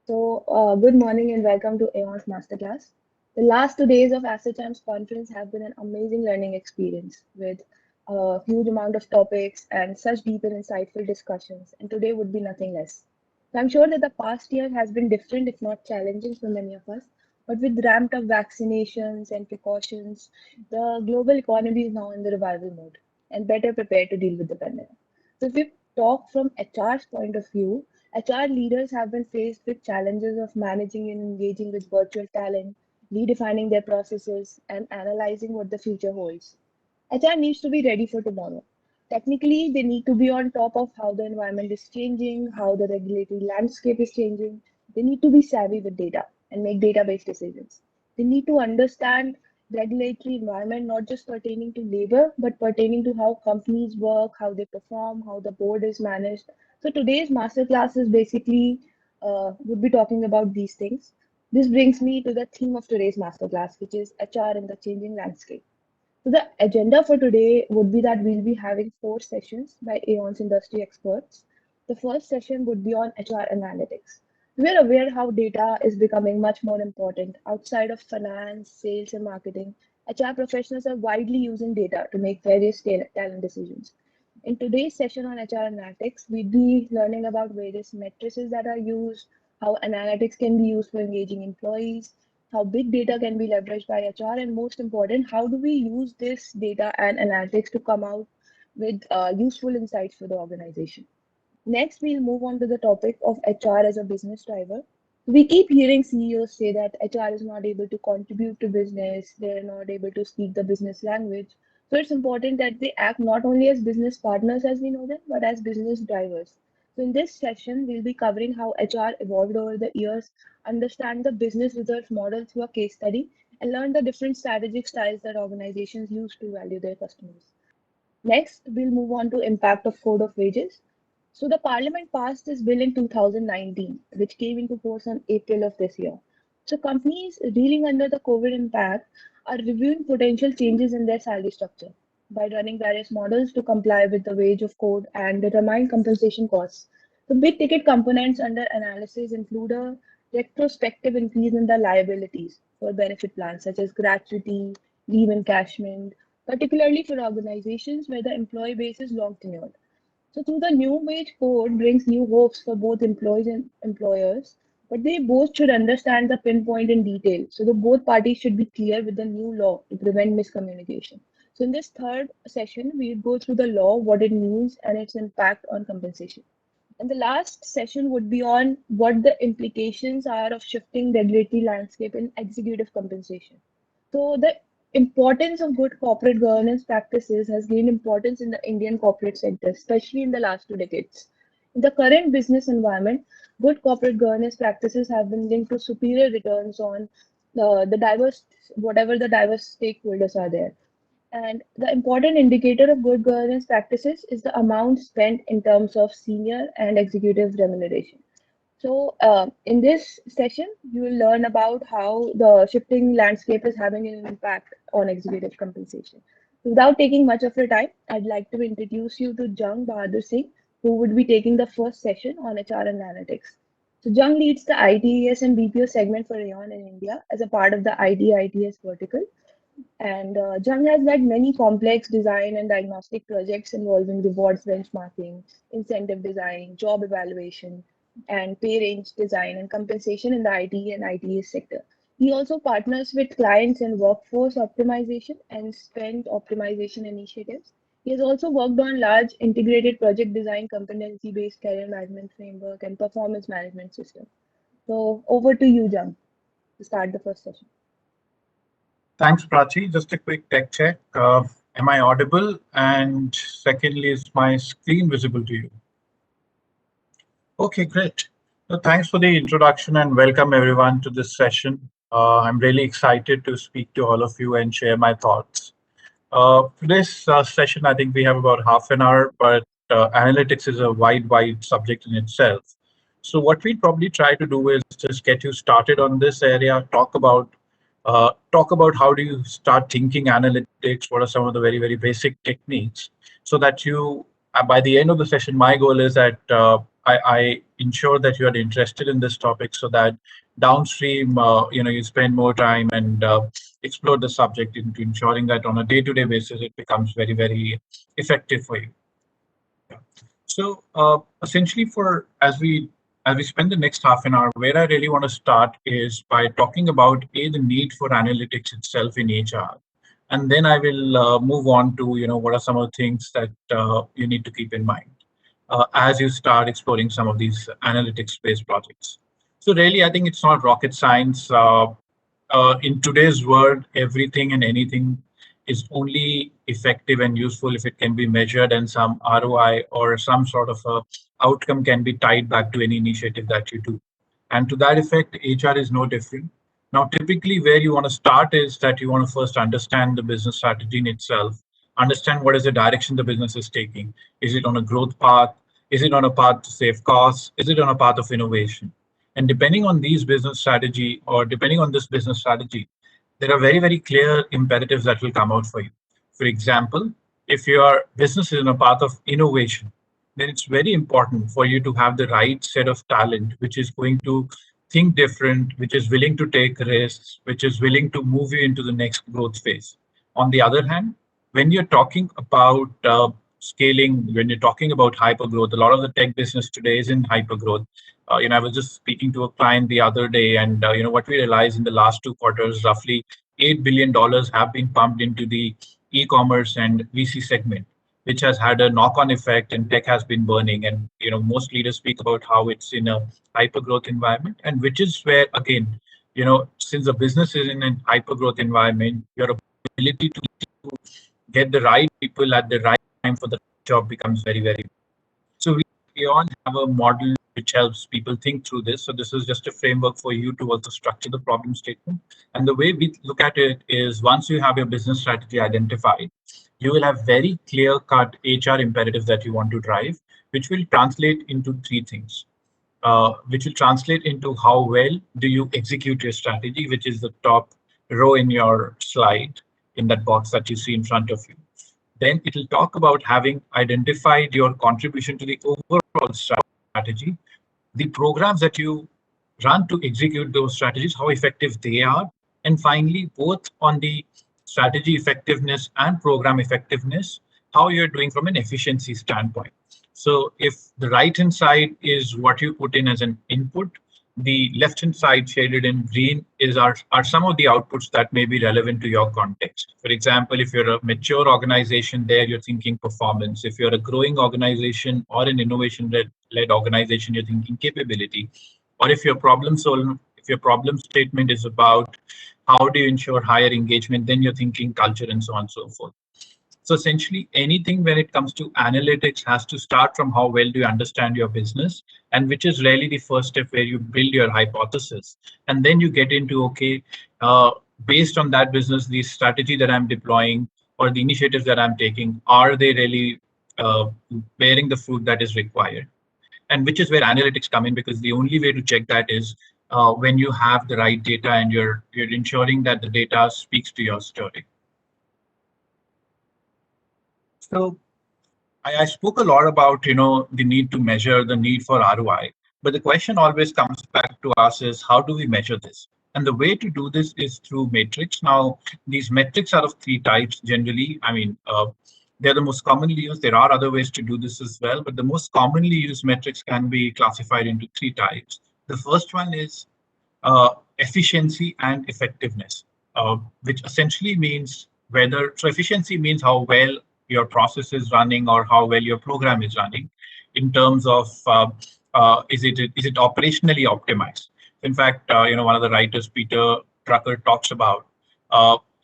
Good morning and welcome to Aon's Masterclass. The last 2 days of ASSOCHAM's conference have been an amazing learning experience with a huge amount of topics and such deep and insightful discussions, and today would be nothing less. So I'm sure that the past year has been different, if not challenging, for many of us, but with ramped up vaccinations and precautions, the global economy is now in the revival mode and better prepared to deal with the pandemic. So if we talk from HR's point of view, HR leaders have been faced with challenges of managing and engaging with virtual talent, redefining their processes, and analyzing what the future holds. HR needs to be ready for tomorrow. Technically, they need to be on top of how the environment is changing, how the regulatory landscape is changing. They need to be savvy with data and make data-based decisions. They need to understand regulatory environment not just pertaining to labor, but pertaining to how companies work, how they perform, how the board is managed. So today's masterclass is basically would be talking about these things. This brings me to the theme of today's masterclass, which is HR in the changing landscape. So the agenda for today would be that we'll be having 4 sessions by Aon's industry experts. The first session would be on HR analytics. We're aware how data is becoming much more important outside of finance, sales, and marketing. HR professionals are widely using data to make various talent decisions. In today's session on HR analytics, we'd be learning about various matrices that are used, how analytics can be used for engaging employees, how big data can be leveraged by HR, and most important, how do we use this data and analytics to come out with useful insights for the organization. Next, we'll move on to the topic of HR as a business driver. We keep hearing CEOs say that HR is not able to contribute to business, they're not able to speak the business language. So it's important that they act not only as business partners as we know them, but as business drivers. So in this session, we'll be covering how HR evolved over the years, understand the business results model through a case study, and learn the different strategic styles that organizations use to value their customers. Next, we'll move on to impact of code of wages. So the parliament passed this bill in 2019, which came into force on April of this year. So companies reeling under the COVID impact are reviewing potential changes in their salary structure by running various models to comply with the wage of code and determine compensation costs. The big ticket components under analysis include a retrospective increase in the liabilities for benefit plans such as gratuity, leave encashment, particularly for organizations where the employee base is long tenured. So, through the new wage code brings new hopes for both employees and employers, but they both should understand the pinpoint in detail. So, the both parties should be clear with the new law to prevent miscommunication. So, in this third session, we go through the law, what it means, and its impact on compensation. And the last session would be on what the implications are of shifting regulatory landscape in executive compensation. So the importance of good corporate governance practices has gained importance in the Indian corporate sector, especially in the last 2 decades. In the current business environment, good corporate governance practices have been linked to superior returns on the diverse, whatever the diverse stakeholders are there. And the important indicator of good governance practices is the amount spent in terms of senior and executive remuneration. So, in this session, you will learn about how the shifting landscape is having an impact on executive compensation. Without taking much of your time, I'd like to introduce you to Jung Bahadur Singh, who would be taking the first session on HR analytics. So, Jung leads the ITES and BPO segment for Aon in India as a part of the IT/ITES vertical. And Jung has led many complex design and diagnostic projects involving rewards benchmarking, incentive design, job evaluation, and pay range design and compensation in the IT and ITS sector. He also partners with clients in workforce optimization and spend optimization initiatives. He has also worked on large integrated project design, competency-based career management framework, and performance management system. So over to you, Jung, to start the first session. Thanks, Prachi. Just a quick tech check. Am I audible? And secondly, is my screen visible to you? Okay, great. So thanks for the introduction and welcome everyone to this session. I'm really excited to speak to all of you and share my thoughts. For this session, I think we have about half an hour, but analytics is a wide subject in itself. So what we'd probably try to do is just get you started on this area, talk about how do you start thinking analytics, what are some of the very basic techniques, so that you, by the end of the session, my goal is that ensure that you are interested in this topic so that downstream, you spend more time and explore the subject into ensuring that on a day-to-day basis, it becomes very, very effective for you. So essentially, for as we spend the next half an hour, where I really want to start is by talking about the need for analytics itself in HR, and then I will move on to what are some of the things that you need to keep in mind as you start exploring some of these analytics-based projects. So really, I think it's not rocket science. In today's world, everything and anything is only effective and useful if it can be measured and some ROI or some sort of a outcome can be tied back to any initiative that you do. And to that effect, HR is no different. Now, typically where you want to start is that you want to first understand the business strategy in itself, understand what is the direction the business is taking. Is it on a growth path? Is it on a path to save costs? Is it on a path of innovation? And depending on these business strategy or depending on this business strategy, there are very, very clear imperatives that will come out for you. For example, if your business is in a path of innovation, then it's very important for you to have the right set of talent, which is going to think different, which is willing to take risks, which is willing to move you into the next growth phase. On the other hand, when you're talking about scaling, when you're talking about hypergrowth, a lot of the tech business today is in hypergrowth. I was just speaking to a client the other day, and what we realized in the last 2 quarters, roughly $8 billion have been pumped into the e-commerce and VC segment, which has had a knock-on effect, and tech has been burning. And most leaders speak about how it's in a hypergrowth environment, and which is where again, since the business is in a hypergrowth environment, your ability to get the right people at the right time for the job becomes very, very. So we all have a model which helps people think through this. So this is just a framework for you to also structure the problem statement. And the way we look at it is once you have your business strategy identified, you will have very clear-cut HR imperatives that you want to drive, which will translate into three things. Which will translate into how well do you execute your strategy, which is the top row in your slide in that box that you see in front of you. Then it will talk about having identified your contribution to the overall strategy, the programs that you run to execute those strategies, how effective they are, and finally, both on the strategy effectiveness and program effectiveness, how you're doing from an efficiency standpoint. So if the right-hand side is what you put in as an input, the left-hand side shaded in green are some of the outputs that may be relevant to your context. For example, if you're a mature organization, there you're thinking performance. If you're a growing organization or an innovation-led organization, you're thinking capability. Or if your problem statement is about how do you ensure higher engagement, then you're thinking culture and so on and so forth. So essentially, anything when it comes to analytics has to start from how well do you understand your business, and which is really the first step where you build your hypothesis. And then you get into, okay, based on that business, the strategy that I'm deploying or the initiatives that I'm taking, are they really bearing the fruit that is required? And which is where analytics come in, because the only way to check that is when you have the right data and you're ensuring that the data speaks to your story. So I spoke a lot about, the need to measure, the need for ROI, but the question always comes back to us is how do we measure this? And the way to do this is through metrics. Now, these metrics are of three types generally. I mean, they're the most commonly used. There are other ways to do this as well, but the most commonly used metrics can be classified into three types. The first one is efficiency and effectiveness, which essentially means so efficiency means how well your process is running or how well your program is running in terms of is it operationally optimized. In fact, one of the writers, Peter Drucker, talks about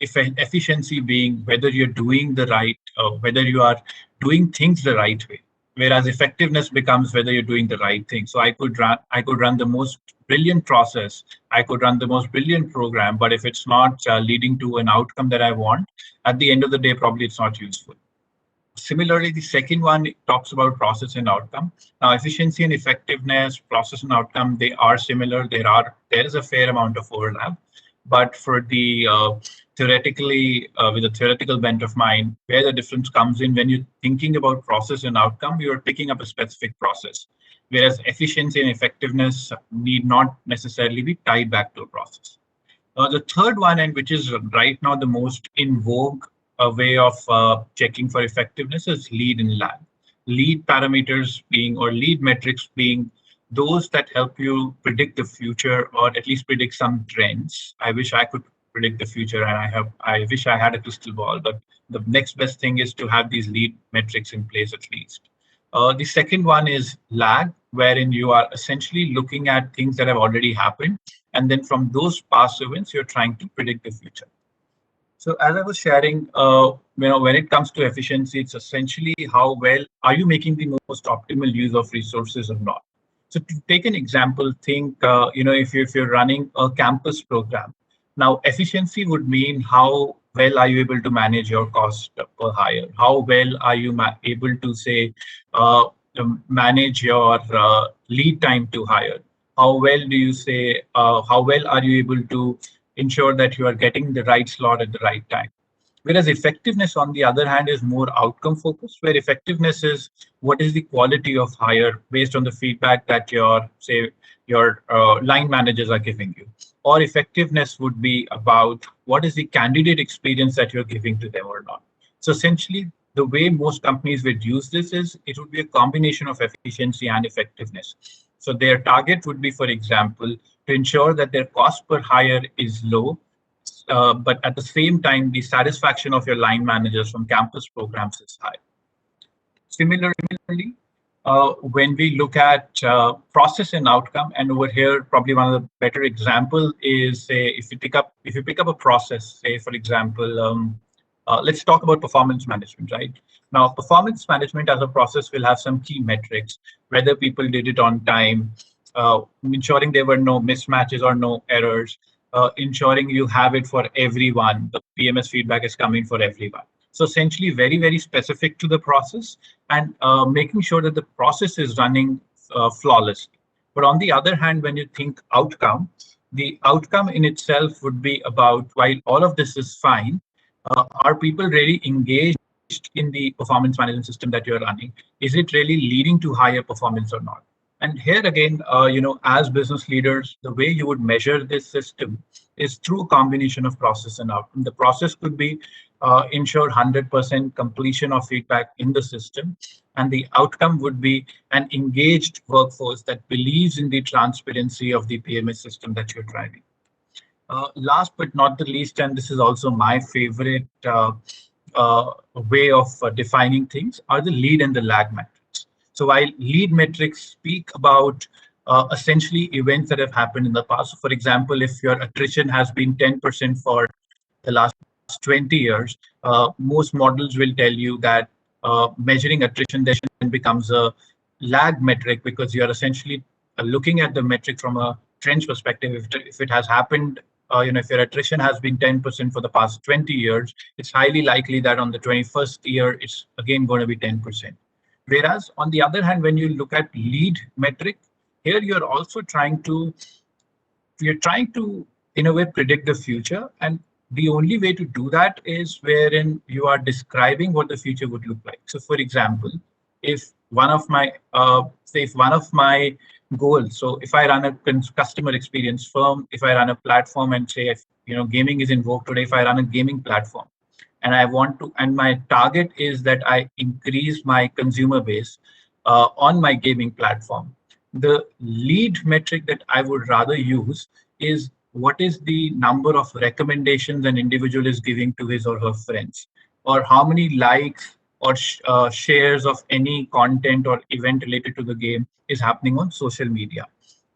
if efficiency being whether you're doing the right, whether you are doing things the right way, whereas effectiveness becomes whether you're doing the right thing. So I could run the most brilliant process, I could run the most brilliant program, but if it's not leading to an outcome that I want, at the end of the day, probably it's not useful. Similarly, the second one talks about process and outcome. Now, efficiency and effectiveness, process and outcome, they are similar. There is a fair amount of overlap. But for the with a theoretical bent of mind, where the difference comes in when you're thinking about process and outcome, you're picking up a specific process, whereas efficiency and effectiveness need not necessarily be tied back to a process. The third one, and which is right now the most in vogue way of checking for effectiveness, is lead and lag. Lead parameters being, or lead metrics being, those that help you predict the future, or at least predict some trends. I wish I could predict the future, and I wish I had a crystal ball, but the next best thing is to have these lead metrics in place at least. The second one is lag, wherein you are essentially looking at things that have already happened, and then from those past events, you're trying to predict the future. So as I was sharing, when it comes to efficiency, it's essentially how well are you making the most optimal use of resources or not. So to take an example, think if you're running a campus program. Now, efficiency would mean how well are you able to manage your cost per hire? How well are you able to say manage your lead time to hire? How well do you say? How well are you able to ensure that you are getting the right slot at the right time? Whereas effectiveness, on the other hand, is more outcome focused, where effectiveness is what is the quality of hire based on the feedback that your line managers are giving you. Or effectiveness would be about what is the candidate experience that you're giving to them or not. So essentially, the way most companies would use this is it would be a combination of efficiency and effectiveness. So their target would be, for example, to ensure that their cost per hire is low, but at the same time, the satisfaction of your line managers from campus programs is high. Similarly, when we look at process and outcome, and over here, probably one of the better example is, say, if you pick up a process, say, for example, let's talk about performance management, right? Now, performance management as a process will have some key metrics, whether people did it on time, ensuring there were no mismatches or no errors, ensuring you have it for everyone. The PMS feedback is coming for everyone. So essentially very, very specific to the process, and making sure that the process is running flawlessly. But on the other hand, when you think outcome, the outcome in itself would be about, while all of this is fine, are people really engaged in the performance management system that you're running? Is it really leading to higher performance or not? And here again, as business leaders, the way you would measure this system is through a combination of process and outcome. The process could be ensure 100% completion of feedback in the system, and the outcome would be an engaged workforce that believes in the transparency of the PMS system that you're driving. Last but not the least, and this is also my favorite way of defining things, are the lead and the lag metrics. So while lead metrics speak about essentially events that have happened in the past. So for example, if your attrition has been 10% for the last 20 years, most models will tell you that measuring attrition then becomes a lag metric, because you're essentially looking at the metric from a trends perspective. If it has happened, if your attrition has been 10% for the past 20 years, it's highly likely that on the 21st year, it's again going to be 10%. Whereas on the other hand, when you look at lead metric, here you're also trying to in a way predict the future, and the only way to do that is wherein you are describing what the future would look like. So for example, if one of my goals, so if I run a customer experience firm, if I run a platform, and say if gaming is in vogue today, if I run a gaming platform and I want to, and my target is that I increase my consumer base on my gaming platform, the lead metric that I would rather use is what is the number of recommendations an individual is giving to his or her friends, or how many likes or shares of any content or event related to the game is happening on social media.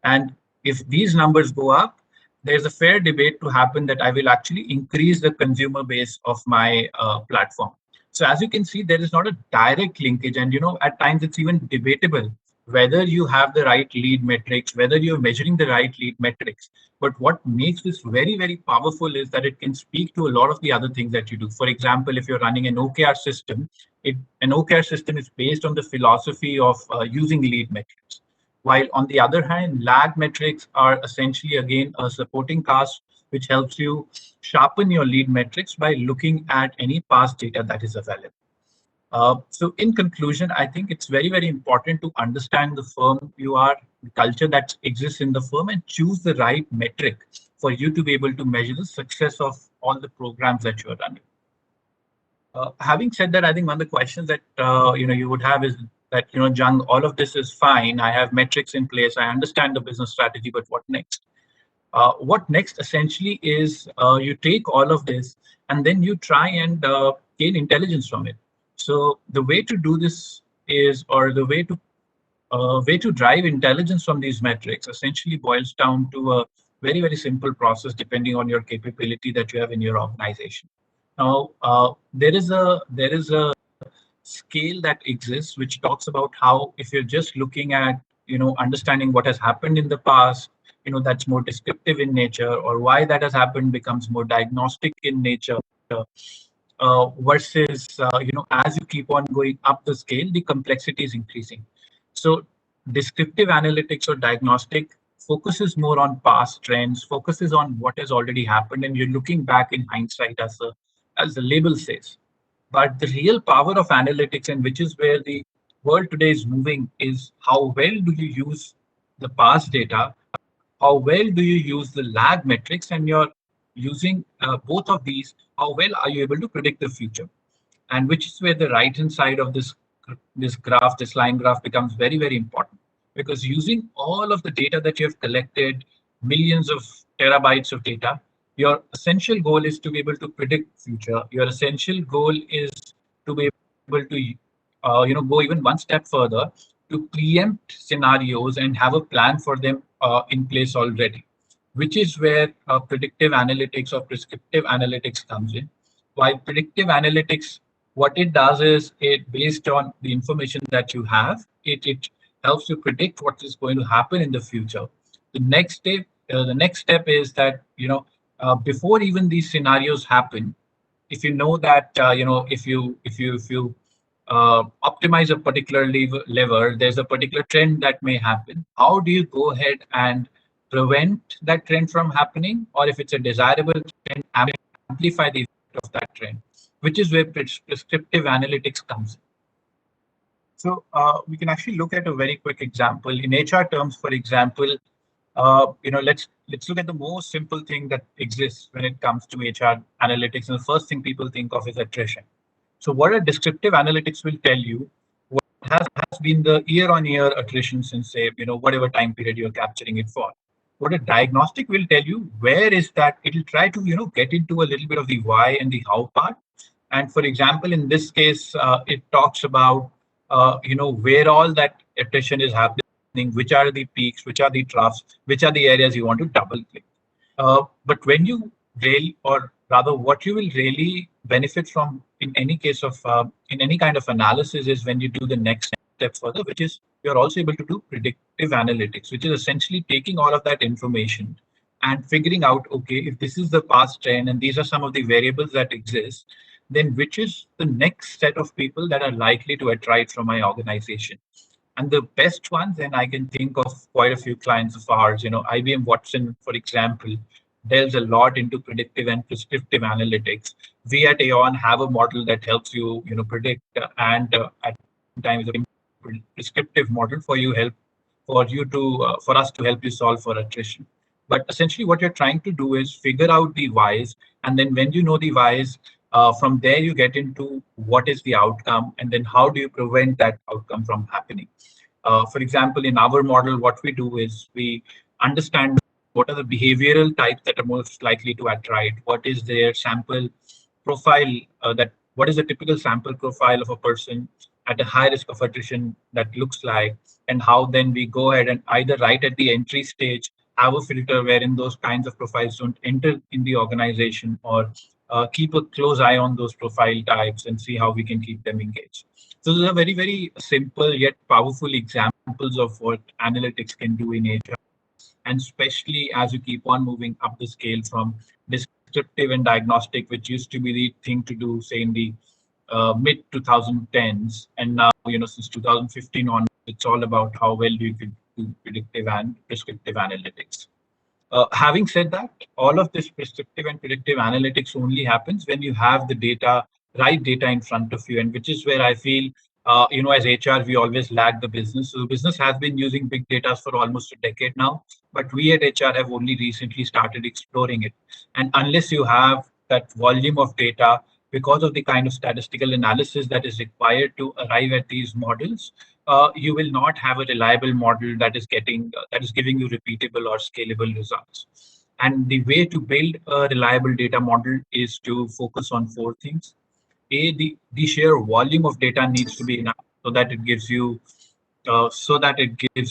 And if these numbers go up, there's a fair debate to happen that I will actually increase the consumer base of my platform. So as you can see, there is not a direct linkage, and at times it's even debatable whether you have the right lead metrics, whether you're measuring the right lead metrics. But what makes this very, very powerful is that it can speak to a lot of the other things that you do. For example, if you're running an OKR system, an OKR system is based on the philosophy of using lead metrics. While on the other hand, lag metrics are essentially, again, a supporting cast which helps you sharpen your lead metrics by looking at any past data that is available. So in conclusion, I think it's very, very important to understand the firm you are, the culture that exists in the firm, and choose the right metric for you to be able to measure the success of all the programs that you are running. Having said that, I think one of the questions that you would have is that, Jung, all of this is fine. I have metrics in place. I understand the business strategy, but what next? What next essentially is you take all of this and then you try and gain intelligence from it. So the way to do this is, or the way to drive intelligence from these metrics essentially boils down to a very, very simple process depending on your capability that you have in your organization. Now, there is a scale that exists which talks about how, if you're just looking at understanding what has happened in the past, that's more descriptive in nature, or why that has happened becomes more diagnostic in nature, versus as you keep on going up the scale, the complexity is increasing. So descriptive analytics or diagnostic focuses more on past trends, focuses on what has already happened, and you're looking back in hindsight, as the label says. But the real power of analytics, and which is where the world today is moving, is how well do you use the past data, how well do you use the lag metrics, and you're using both of these, how well are you able to predict the future? And which is where the right hand side of this graph, this line graph, becomes very, very important, because using all of the data that you have collected, millions of terabytes of data, your essential goal is to be able to predict future. Your essential goal is to be able to go even one step further, to preempt scenarios and have a plan for them in place already, which is where predictive analytics or prescriptive analytics comes in. While predictive analytics, what it does is, it, based on the information that you have, it helps you predict what is going to happen in the future. The next step is that, before even these scenarios happen, if you know that, if you optimize a particular lever, there's a particular trend that may happen. How do you go ahead and prevent that trend from happening, or if it's a desirable trend, amplify the effect of that trend, which is where prescriptive analytics comes in. So we can actually look at a very quick example in HR terms. For example, let's look at the most simple thing that exists when it comes to HR analytics, and the first thing people think of is attrition. So what a descriptive analytics will tell you, what has been the year-on-year attrition since, say, whatever time period you're capturing it for. What a diagnostic will tell you, where is that? It'll try to get into a little bit of the why and the how part. And for example, in this case, it talks about where all that attrition is happening, which are the peaks, which are the troughs, which are the areas you want to double click. But when you really, or rather, what you will really benefit from in any case of in any kind of analysis, is when you do the next step further, which is you're also able to do predictive analytics, which is essentially taking all of that information and figuring out, okay, if this is the past trend and these are some of the variables that exist, then which is the next set of people that are likely to attract from my organization. And the best ones, and I can think of quite a few clients of ours, IBM Watson, for example, delves a lot into predictive and prescriptive analytics. We at Aon have a model that helps you, predict and at times a prescriptive model for us to help you solve for attrition. But essentially, what you're trying to do is figure out the whys, and then when you know the whys, from there you get into what is the outcome, and then how do you prevent that outcome from happening. For example, in our model, what we do is we understand what are the behavioral types that are most likely to attract, what is their sample profile, what is the typical sample profile of a person at a high risk of attrition that looks like, and how then we go ahead and either right at the entry stage have a filter wherein those kinds of profiles don't enter in the organization, or keep a close eye on those profile types and see how we can keep them engaged. So those are very, very simple yet powerful examples of what analytics can do in HR. And especially as you keep on moving up the scale from descriptive and diagnostic, which used to be the thing to do, say, in the mid 2010s, and now, since 2015 on, it's all about how well do you do predictive and prescriptive analytics. Having said that, all of this prescriptive and predictive analytics only happens when you have the data, right data in front of you, and which is where I feel, as HR, we always lag the business. So the business has been using big data for almost a decade now, but we at HR have only recently started exploring it. And unless you have that volume of data, because of the kind of statistical analysis that is required to arrive at these models, you will not have a reliable model that is giving you repeatable or scalable results. And the way to build a reliable data model is to focus on four things. The sheer volume of data needs to be enough so that it gives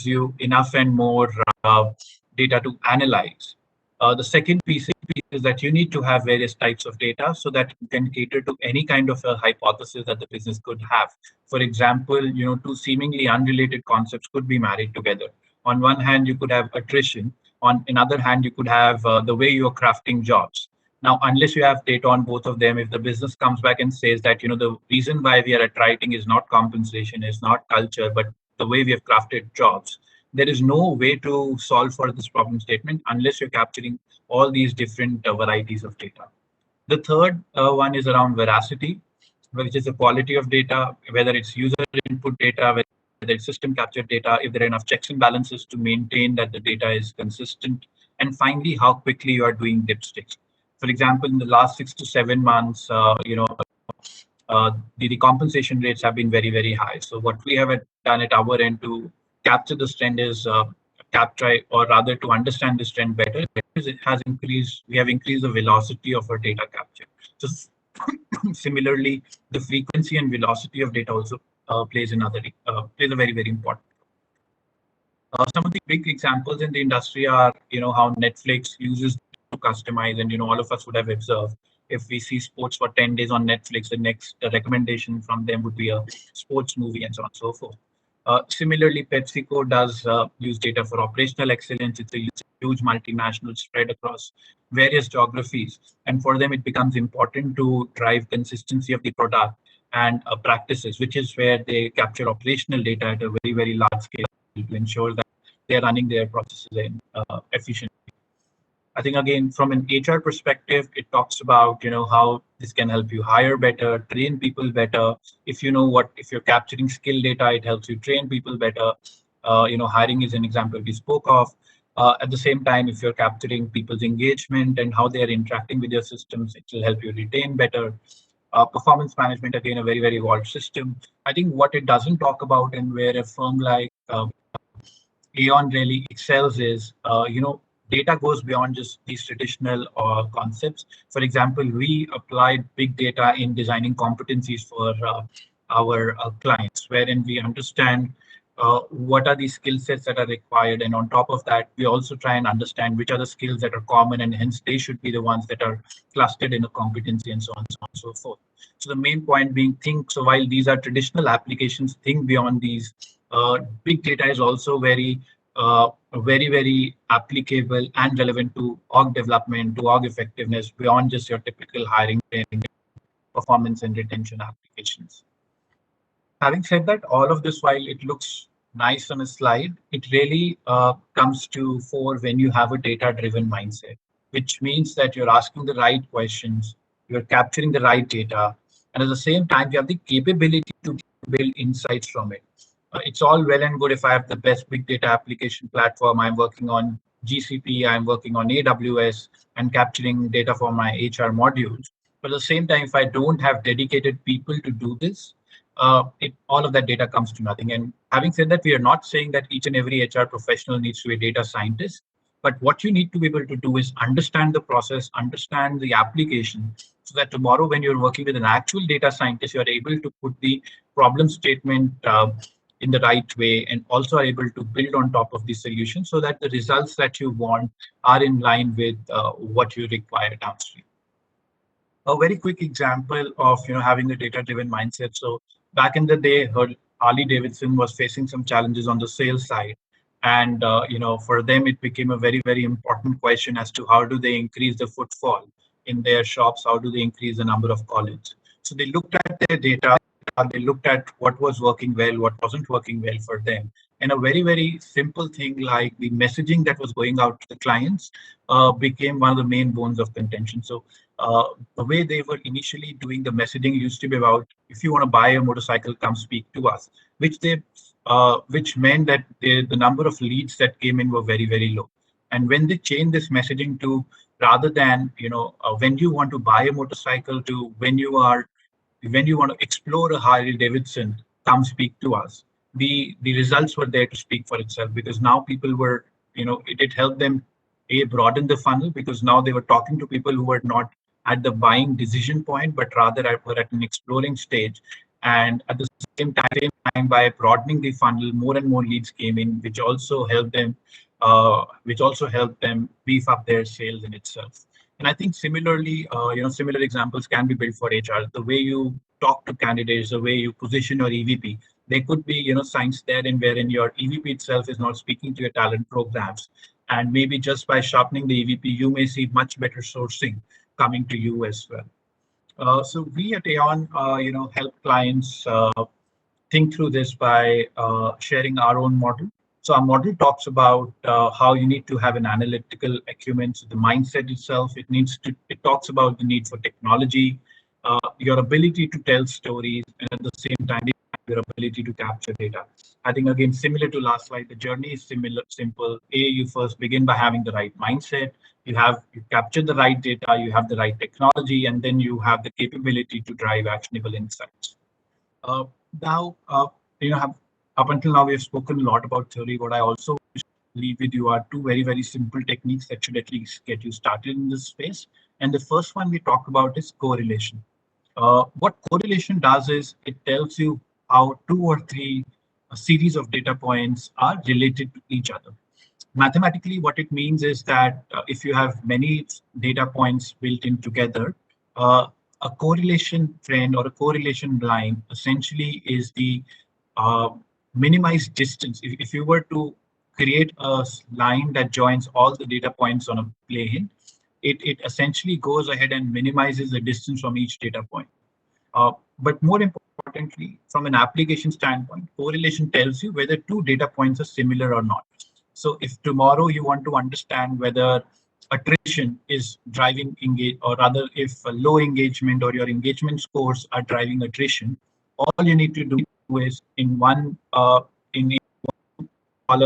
you enough and more data to analyze. The second piece is that you need to have various types of data so that you can cater to any kind of a hypothesis that the business could have. For example, two seemingly unrelated concepts could be married together. On one hand, you could have attrition. On another hand, you could have the way you're crafting jobs. Now, unless you have data on both of them, if the business comes back and says that the reason why we are attriting is not compensation, is not culture, but the way we have crafted jobs, there is no way to solve for this problem statement unless you're capturing all these different varieties of data. The third one is around veracity, which is the quality of data, whether it's user input data, whether it's system captured data, if there are enough checks and balances to maintain that the data is consistent, and finally, how quickly you are doing dipsticks. For example, in the last 6 to 7 months, the compensation rates have been very, very high. So what we have done at our end to capture this trend is capture, or rather to understand this trend better, is it has increased. We have increased the velocity of our data capture. So similarly, the frequency and velocity of data also plays a very, very important. Some of the big examples in the industry are, how Netflix uses to customize, and all of us would have observed. If we see sports for 10 days on Netflix, the next recommendation from them would be a sports movie, and so on and so forth. Similarly, PepsiCo does use data for operational excellence. It's a huge multinational spread across various geographies, and for them, it becomes important to drive consistency of the product and practices, which is where they capture operational data at a very, very large scale to ensure that they're running their processes in efficiently. I think again, from an HR perspective, it talks about how this can help you hire better, train people better. If you're capturing skill data, it helps you train people better. Hiring is an example we spoke of. At the same time, if you're capturing people's engagement and how they are interacting with your systems, it will help you retain better. Performance management, again, a very, very evolved system. I think what it doesn't talk about, and where a firm like Aon really excels is, data goes beyond just these traditional concepts. For example, we applied big data in designing competencies for our clients, wherein we understand what are the skill sets that are required. And on top of that, we also try and understand which are the skills that are common, and hence they should be the ones that are clustered in a competency, and so on and so forth. So the main point being, so while these are traditional applications, think beyond these. Big data is also very, very applicable and relevant to org development, to org effectiveness, beyond just your typical hiring, training, performance, and retention applications. Having said that, all of this, while it looks nice on a slide, it really comes to fore when you have a data-driven mindset, which means that you're asking the right questions, you're capturing the right data, and at the same time, you have the capability to build insights from it. It's all well and good if I have the best big data application platform. I'm working on GCP, I'm working on AWS, and capturing data for my HR modules. But at the same time, if I don't have dedicated people to do this, all of that data comes to nothing. And having said that, we are not saying that each and every HR professional needs to be a data scientist. But what you need to be able to do is understand the process, understand the application, so that tomorrow when you're working with an actual data scientist, you're able to put the problem statement in the right way, and also are able to build on top of the solution so that the results that you want are in line with what you require downstream. A very quick example of having a data-driven mindset. So back in the day, Harley Davidson was facing some challenges on the sales side, and for them it became a very, very important question as to how do they increase the footfall in their shops, how do they increase the number of colleagues. So they looked at their data, They looked at what was working well, what wasn't working well for them. And a very, very simple thing like the messaging that was going out to the clients became one of the main bones of contention. So the way they were initially doing the messaging used to be about, if you want to buy a motorcycle, come speak to us, which meant that the number of leads that came in were very, very low. And when they changed this messaging to, rather than when you want to buy a motorcycle, to when you want to explore a Harley Davidson, come speak to us. The results were there to speak for itself, because now people were, it helped them broaden the funnel, because now they were talking to people who were not at the buying decision point, but rather were at an exploring stage. And at the same time, by broadening the funnel, more and more leads came in, which also helped them beef up their sales in itself. And I think similarly, similar examples can be built for HR. The way you talk to candidates, the way you position your EVP, there could be, signs therein wherein your EVP itself is not speaking to your talent programs. And maybe just by sharpening the EVP, you may see much better sourcing coming to you as well. So we at Aon, help clients think through this by sharing our own model. So our model talks about how you need to have an analytical acumen. So the mindset itself, it talks about the need for technology, your ability to tell stories, and at the same time, your ability to capture data. I think again, similar to last slide, the journey is simple. You first begin by having the right mindset. You capture the right data, you have the right technology, and then you have the capability to drive actionable insights. Uh, now, have up until now we have spoken a lot about theory. What I also leave with you are two very, very simple techniques that should at least get you started in this space. And the first one we talked about is correlation. What correlation does is it tells you how two or three series of data points are related to each other. Mathematically, what it means is that if you have many data points built in together, a correlation trend or a correlation line essentially is the uh, minimized distance. If you were to create a line that joins all the data points on a plane, it essentially goes ahead and minimizes the distance from each data point. But more importantly, from an application standpoint, correlation tells you whether two data points are similar or not. So if tomorrow you want to understand whether attrition is driving engage, or rather if low engagement or your engagement scores are driving attrition, all you need to do is in one column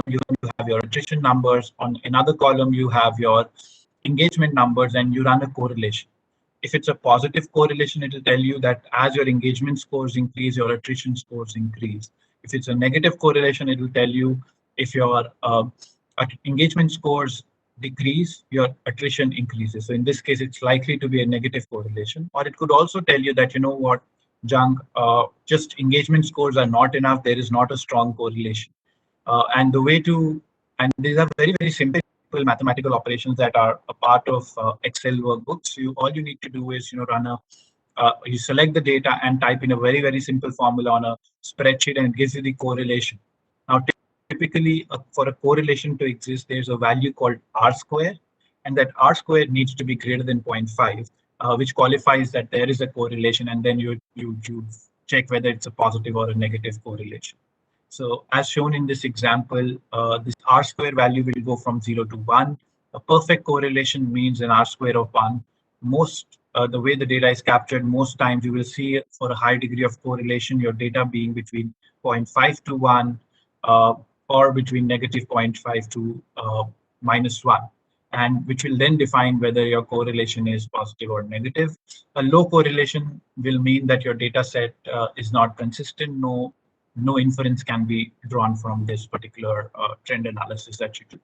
you have your attrition numbers, on another column you have your engagement numbers, and you run a correlation. If it's a positive correlation, it will tell you that as your engagement scores increase, your attrition scores increase. If it's a negative correlation, it will tell you if your engagement scores decrease, your attrition increases. So in this case, it's likely to be a negative correlation. Or it could also tell you that, you know what, Jung, just engagement scores are not enough. There is not a strong correlation. And these are very, very simple mathematical operations that are a part of Excel workbooks. All you need to do is, you select the data and type in a very, very simple formula on a spreadsheet, and it gives you the correlation. Now, typically, for a correlation to exist, there's a value called R square, and that R square needs to be greater than 0.5, which qualifies that there is a correlation, and then you check whether it's a positive or a negative correlation. So as shown in this example, this R square value will go from 0 to 1. A perfect correlation means an R square of 1. The way the data is captured, most times you will see for a high degree of correlation, your data being between 0.5 to 1, or between negative 0.5 to minus 1, and which will then define whether your correlation is positive or negative. A low correlation will mean that your data set is not consistent. No inference can be drawn from this particular trend analysis that you do.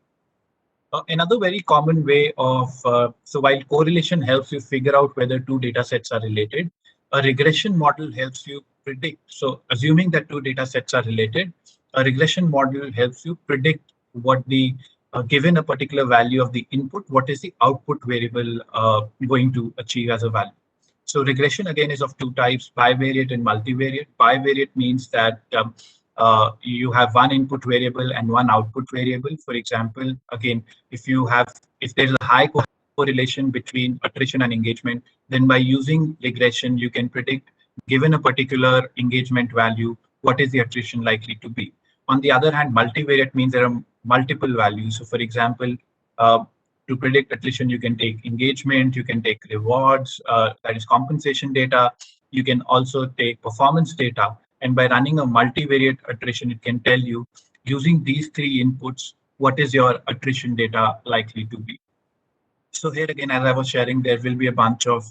Another very common way of, so while correlation helps you figure out whether two data sets are related, a regression model helps you predict. So assuming that two data sets are related, a regression model helps you predict what given a particular value of the input, what is the output variable going to achieve as a value. So regression again is of two types, bivariate and multivariate. Bivariate means that you have one input variable and one output variable. For example, again, if there's a high correlation between attrition and engagement, then by using regression, you can predict given a particular engagement value, what is the attrition likely to be? On the other hand, multivariate means there are multiple values. So for example, uh, to predict attrition, you can take engagement, you can take rewards, that is compensation data. You can also take performance data. And by running a multivariate attrition, it can tell you using these three inputs, what is your attrition data likely to be. So here again, as I was sharing, there will be a bunch of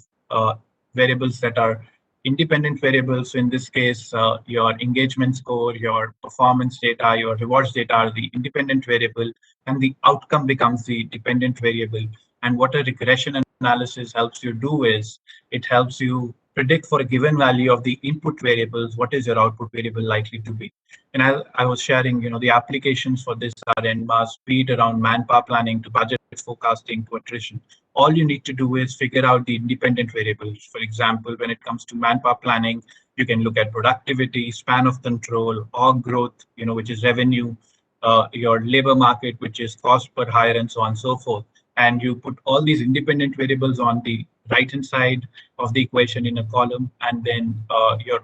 variables that are independent variables. So in this case, your engagement score, your performance data, your rewards data are the independent variable, and the outcome becomes the dependent variable. And what a regression analysis helps you do is it helps you predict for a given value of the input variables, what is your output variable likely to be. And as I was sharing, the applications for this are en masse, be it around manpower planning to budget forecasting to attrition. All you need to do is figure out the independent variables. For example, when it comes to manpower planning, you can look at productivity, span of control, org growth, which is revenue, your labor market, which is cost per hire, and so on and so forth. And you put all these independent variables on the right hand side of the equation in a column, and then your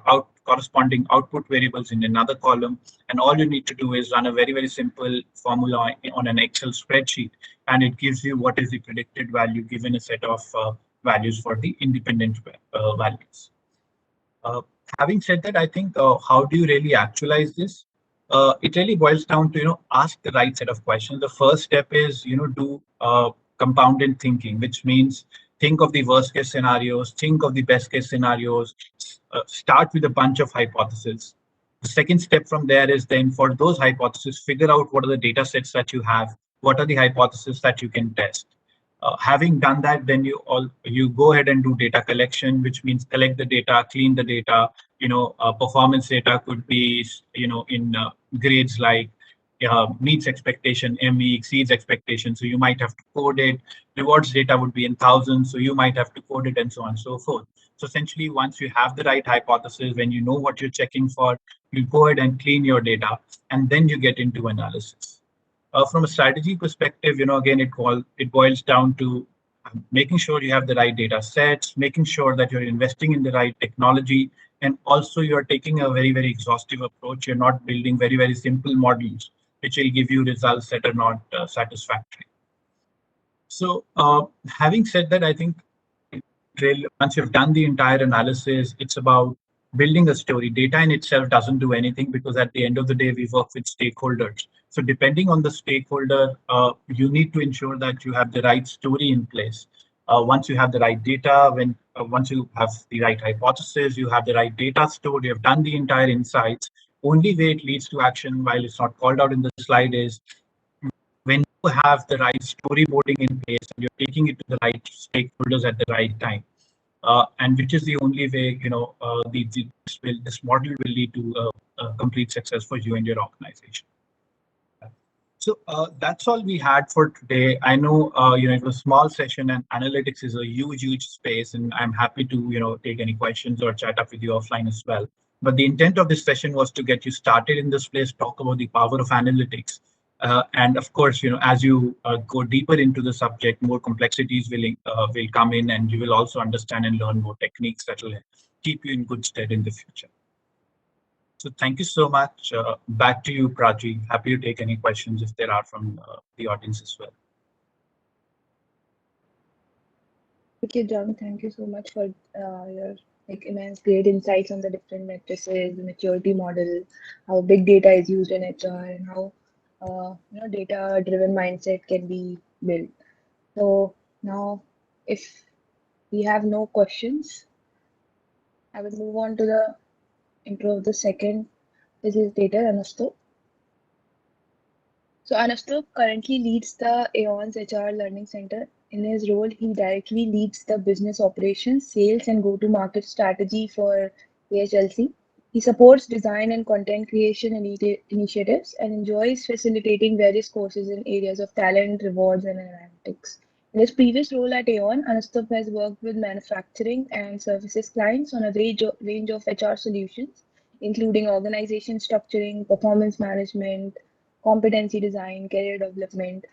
corresponding output variables in another column. And all you need to do is run a very, very simple formula on an Excel spreadsheet, and it gives you what is the predicted value given a set of values for the independent values. Uh, Having said that, I think how do you really actualize this? It really boils down to ask the right set of questions. The first step is do compounded thinking, which means think of the worst case scenarios, think of the best case scenarios, start with a bunch of hypotheses. The second step from there is then for those hypotheses, figure out what are the data sets that you have, what are the hypotheses that you can test. Having done that, then you go ahead and do data collection, which means collect the data, clean the data. Performance data could be in grades like meets expectation, ME exceeds expectation, so you might have to code it. Rewards data would be in thousands, so you might have to code it, and so on and so forth. So essentially, once you have the right hypothesis, when you know what you're checking for, you go ahead and clean your data, and then you get into analysis. From a strategy perspective, again, it boils down to making sure you have the right data sets, making sure that you're investing in the right technology, and also you're taking a very, very exhaustive approach. You're not building very, very simple models, which will give you results that are not satisfactory. So, having said that, I think once you've done the entire analysis, it's about building a story. Data in itself doesn't do anything because at the end of the day, we work with stakeholders. So depending on the stakeholder, you need to ensure that you have the right story in place. Once you have the right data, once you have the right hypothesis, you have the right data stored, you have done the entire insights. Only way it leads to action, while it's not called out in the slide, is when you have the right storyboarding in place and you're taking it to the right stakeholders at the right time. And which is the only way, this model will lead to complete success for you and your organization. So that's all we had for today. I know, it was a small session, and analytics is a huge, huge space, and I'm happy to, take any questions or chat up with you offline as well. But the intent of this session was to get you started in this place, talk about the power of analytics. And of course, as you go deeper into the subject, more complexities will come in, and you will also understand and learn more techniques that will keep you in good stead in the future. So thank you so much. Back to you, Prachi. Happy to take any questions if there are from the audience as well. Okay, John, thank you so much for your immense great insights on the different matrices, the maturity model, how big data is used in HR, and how data-driven mindset can be built. So now, if we have no questions, I will move on to the intro of the second facilitator, Anushtop. So Anushtop currently leads the Aon's HR Learning Center. In his role, he directly leads the business operations, sales, and go-to-market strategy for AHLC. He supports design and content creation initiatives and enjoys facilitating various courses in areas of talent, rewards, and analytics. In his previous role at Aon, Anushtap has worked with manufacturing and services clients on a range of HR solutions, including organization structuring, performance management, competency design, career development.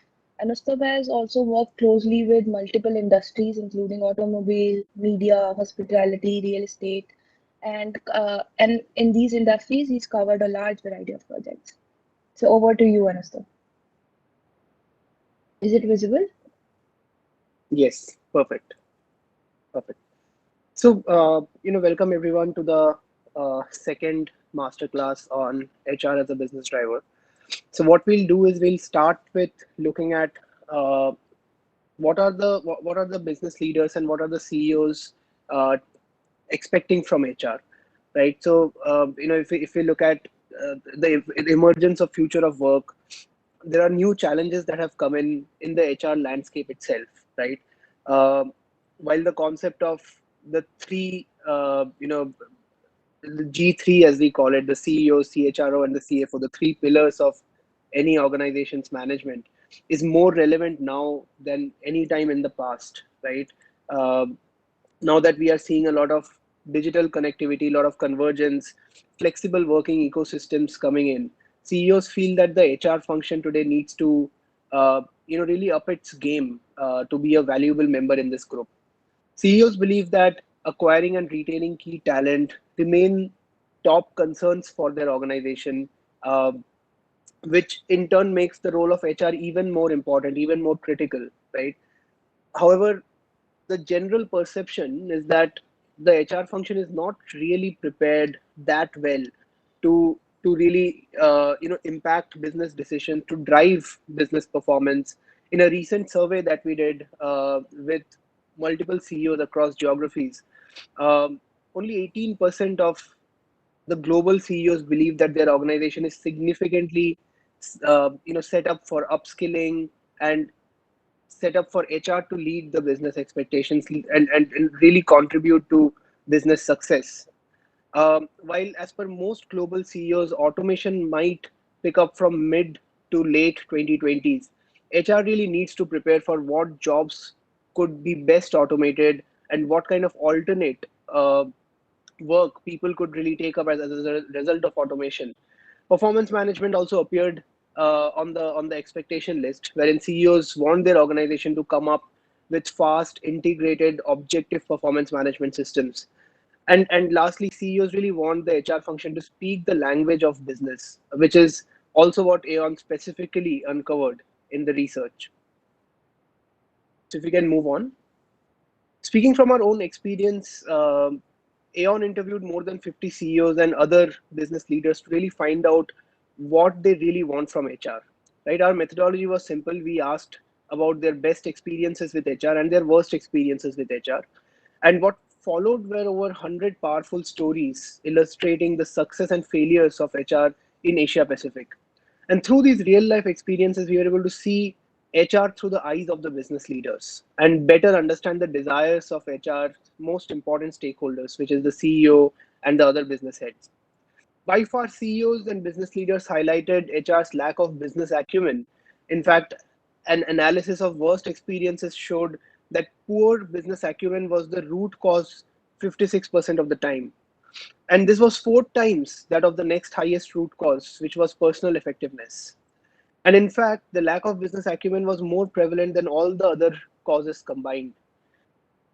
Anustab has also worked closely with multiple industries, including automobile, media, hospitality, real estate, and in these industries, he's covered a large variety of projects. So over to you, Anastasia. Is it visible? Yes, perfect. Perfect. So, welcome everyone to the second masterclass on HR as a business driver. So, what we'll do is we'll start with looking at uh, what are the business leaders and what are the CEOs uh, expecting from HR, right? So, if we look at the emergence of future of work, there are new challenges that have come in the HR landscape itself, right? Um while the concept of the three, the G3 as we call it, the CEO, CHRO, and the CFO, the three pillars of any organization's management, is more relevant now than any time in the past, right? Um Now that we are seeing a lot of digital connectivity, a lot of convergence, flexible working ecosystems coming in, CEOs feel that the HR function today needs to, really up its game to be a valuable member in this group. CEOs believe that acquiring and retaining key talent remain top concerns for their organization, uh, which in turn makes the role of HR even more important, even more critical, right? However, the general perception is that the HR function is not really prepared that well to really impact business decisions, to drive business performance. In a recent survey that we did with multiple CEOs across geographies, um, only 18% of the global CEOs believe that their organization is significantly set up for upskilling and set up for HR to lead the business expectations and really contribute to business success. While as per most global CEOs, automation might pick up from mid to late 2020s, HR really needs to prepare for what jobs could be best automated and what kind of alternate work people could really take up as a result of automation. Performance management also appeared on the expectation list, wherein CEOs want their organization to come up with fast, integrated, objective performance management systems. And lastly, CEOs really want the HR function to speak the language of business, which is also what Aon specifically uncovered in the research. So if we can move on. Speaking from our own experience, Aon interviewed more than 50 CEOs and other business leaders to really find out what they really want from HR. Right? Our methodology was simple. We asked about their best experiences with HR and their worst experiences with HR. And what followed were over 100 powerful stories illustrating the success and failures of HR in Asia Pacific. And through these real life experiences, we were able to see HR through the eyes of the business leaders and better understand the desires of HR's most important stakeholders, which is the CEO and the other business heads. By far, CEOs and business leaders highlighted HR's lack of business acumen. In fact, an analysis of worst experiences showed that poor business acumen was the root cause 56% of the time. And this was four times that of the next highest root cause, which was personal effectiveness. And in fact, the lack of business acumen was more prevalent than all the other causes combined.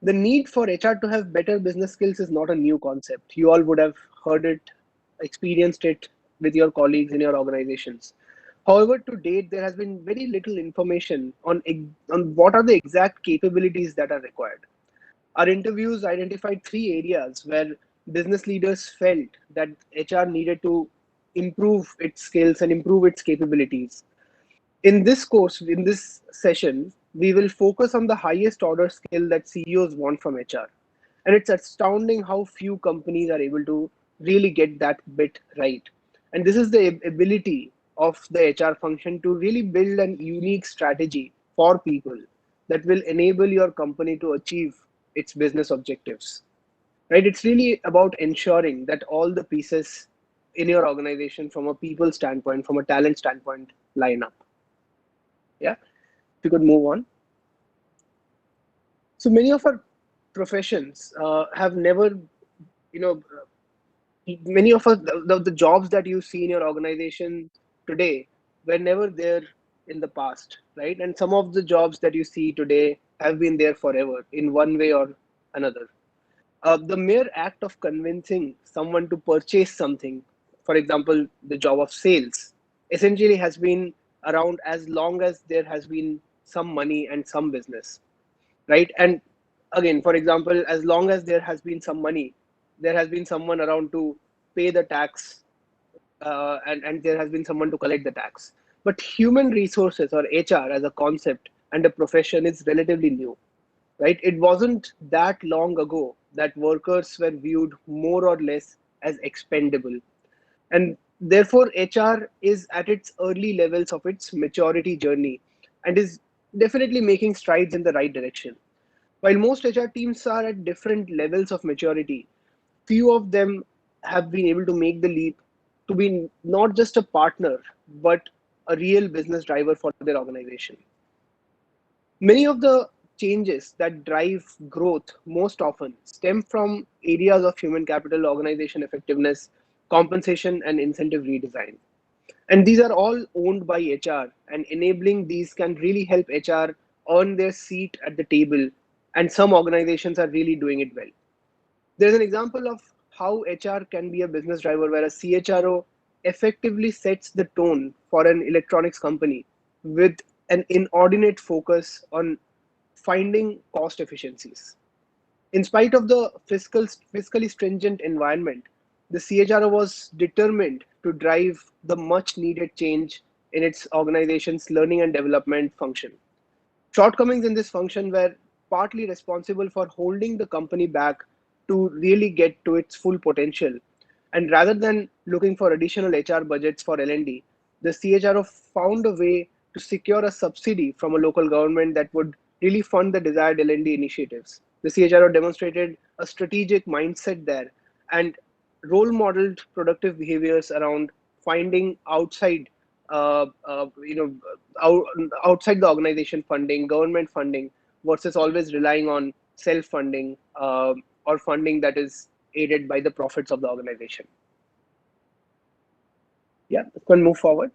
The need for HR to have better business skills is not a new concept. You all would have heard it, experienced it with your colleagues in your organizations. However, to date, there has been very little information on what are the exact capabilities that are required. Our interviews identified three areas where business leaders felt that HR needed to improve its skills and improve its capabilities. In this course, in this session, we will focus on the highest order skill that CEOs want from HR. And it's astounding how few companies are able to really get that bit right. And this is the ability of the HR function to really build an unique strategy for people that will enable your company to achieve its business objectives. Right? It's really about ensuring that all the pieces in your organization, from a people standpoint, from a talent standpoint, line up. Yeah, if you could move on. So many of our professions have never, you know, many of us, the jobs that you see in your organization today were never there in the past, right? And some of the jobs that you see today have been there forever in one way or another. The mere act of convincing someone to purchase something, for example, the job of sales, essentially has been around as long as there has been some money and some business, right? And again, for example, as long as there has been some money, there has been someone around to pay the tax, and there has been someone to collect the tax. But human resources or HR as a concept and a profession is relatively new, right? It wasn't that long ago that workers were viewed more or less as expendable. And therefore, HR is at its early levels of its maturity journey and is definitely making strides in the right direction. While most HR teams are at different levels of maturity, few of them have been able to make the leap to be not just a partner, but a real business driver for their organization. Many of the changes that drive growth most often stem from areas of human capital, organization effectiveness, compensation, and incentive redesign. And these are all owned by HR, and enabling these can really help HR earn their seat at the table. And some organizations are really doing it well. There's an example of how HR can be a business driver where a CHRO effectively sets the tone for an electronics company with an inordinate focus on finding cost efficiencies. In spite of the fiscally stringent environment, the CHRO was determined to drive the much needed change in its organization's learning and development function. Shortcomings in this function were partly responsible for holding the company back to really get to its full potential. And rather than looking for additional HR budgets for L&D, the CHRO found a way to secure a subsidy from a local government that would really fund the desired L&D initiatives. The CHRO demonstrated a strategic mindset there and role modeled productive behaviors around finding uh, uh, you know, out, outside the organization funding, government funding, versus always relying on self-funding or funding that is aided by the profits of the organization. Yeah, we can move forward.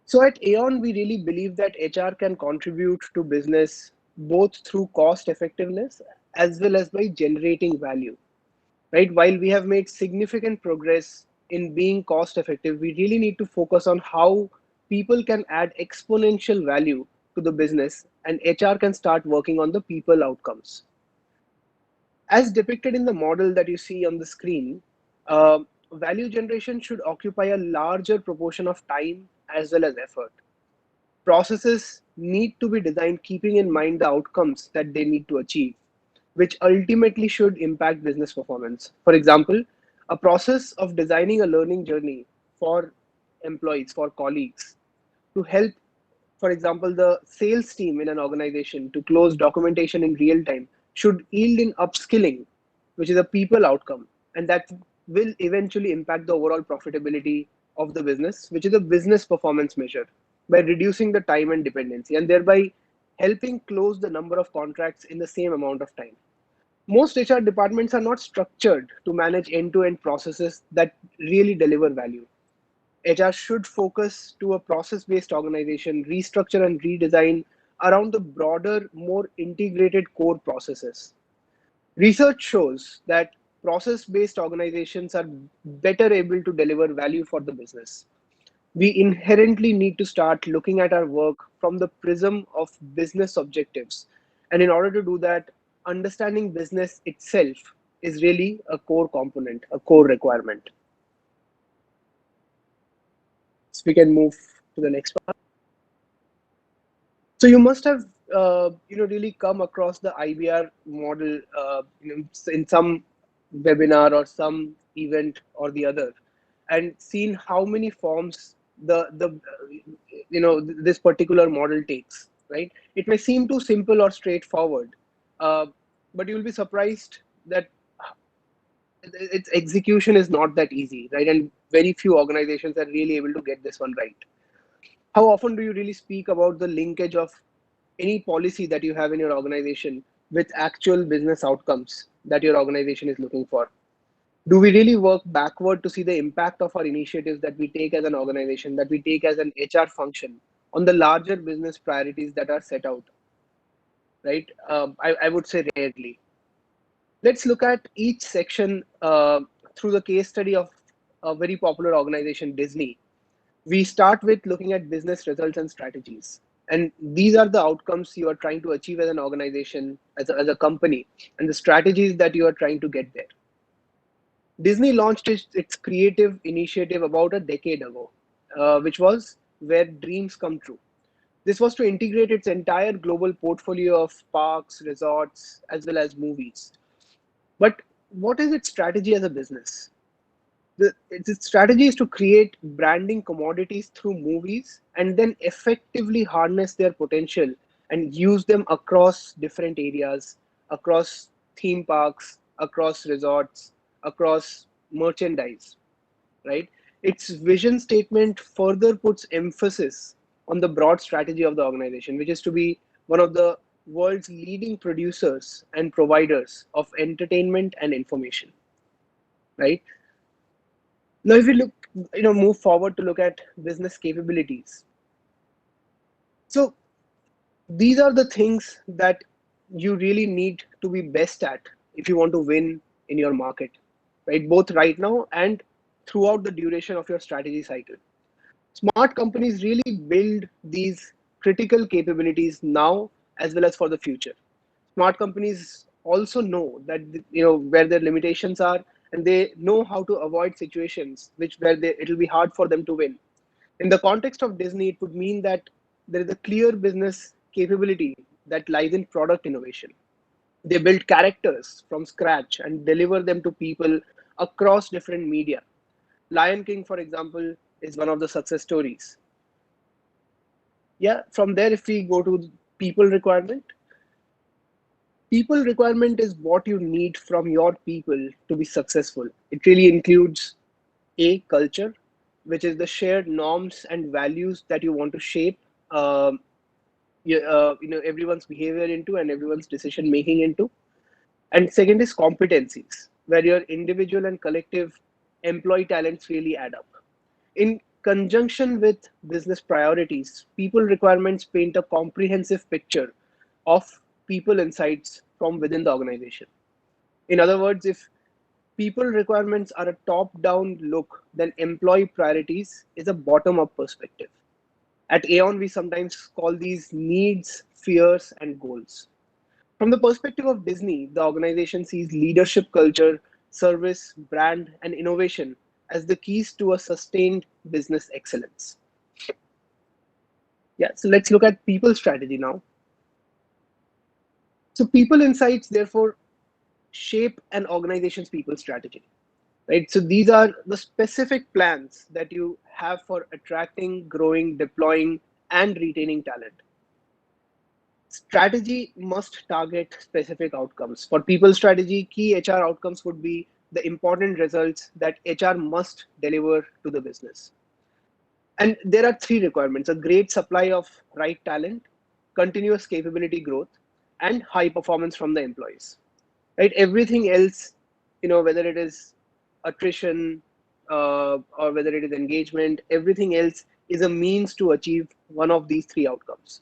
So at Aon, we really believe that HR can contribute to business both through cost effectiveness as well as by generating value, right? While we have made significant progress in being cost effective, we really need to focus on how people can add exponential value to the business, and HR can start working on the people outcomes. As depicted in the model that you see on the screen, value generation should occupy a larger proportion of time as well as effort. Processes need to be designed keeping in mind the outcomes that they need to achieve, which ultimately should impact business performance. For example, a process of designing a learning journey for employees, for colleagues, to help, for example, the sales team in an organization to close documentation in real time should yield in upskilling, which is a people outcome, and that will eventually impact the overall profitability of the business, which is a business performance measure, by reducing the time and dependency and thereby helping close the number of contracts in the same amount of time. Most HR departments are not structured to manage end-to-end processes that really deliver value. HR should focus to a process-based organization, restructure and redesign around the broader, more integrated core processes. Research shows that process-based organizations are better able to deliver value for the business. We inherently need to start looking at our work from the prism of business objectives. And in order to do that, understanding business itself is really a core component, a core requirement. So we can move to the next one. So you must have really come across the IBR model in some webinar or some event or the other, and seen how many forms this particular model takes. Right? It may seem too simple or straightforward, uh, but you will be surprised that its execution is not that easy, right? And very few organizations are really able to get this one right. How often do you really speak about the linkage of any policy that you have in your organization with actual business outcomes that your organization is looking for? Do we really work backward to see the impact of our initiatives that we take as an organization, that we take as an HR function on the larger business priorities that are set out? Right? I would say rarely. Let's look at each section through the case study of a very popular organization, Disney. We start with looking at business results and strategies. And these are the outcomes you are trying to achieve as an organization, as a company, and the strategies that you are trying to get there. Disney launched its creative initiative about a decade ago, which was Where Dreams Come True. This was to integrate its entire global portfolio of parks, resorts, as well as movies. But what is its strategy as a business? Its strategy is to create branding commodities through movies and then effectively harness their potential and use them across different areas, across theme parks, across resorts, across merchandise, right? Its vision statement further puts emphasis on the broad strategy of the organization, which is to be one of the world's leading producers and providers of entertainment and information, right? Now, if we look, move forward to look at business capabilities. So these are the things that you really need to be best at if you want to win in your market, right? Both right now and throughout the duration of your strategy cycle. Smart companies really build these critical capabilities now as well as for the future. Smart companies also know that where their limitations are, and they know how to avoid situations where it'll be hard for them to win. In the context of Disney, it would mean that there is a clear business capability that lies in product innovation. They build characters from scratch and deliver them to people across different media. Lion King, for example, is one of the success stories. Yeah, from there, if we go to people requirement, people requirement is what you need from your people to be successful. It really includes a culture, which is the shared norms and values that you want to shape everyone's behavior into and everyone's decision making into. And second is competencies, where your individual and collective employee talents really add up. In conjunction with business priorities, people requirements paint a comprehensive picture of people insights from within the organization. In other words, if people requirements are a top down look, then employee priorities is a bottom up perspective. At Aon, we sometimes call these needs, fears, and goals. From the perspective of Disney, the organization sees leadership culture, service, brand, and innovation as the keys to a sustained business excellence. Yeah, so let's look at people strategy now. So people insights, therefore, shape an organization's people strategy, right? So these are the specific plans that you have for attracting, growing, deploying, and retaining talent. Strategy must target specific outcomes. For people strategy, key HR outcomes would be the important results that HR must deliver to the business. And there are three requirements: a great supply of right talent, continuous capability growth, and high performance from the employees. Right? Everything else, whether it is attrition or whether it is engagement, everything else is a means to achieve one of these three outcomes.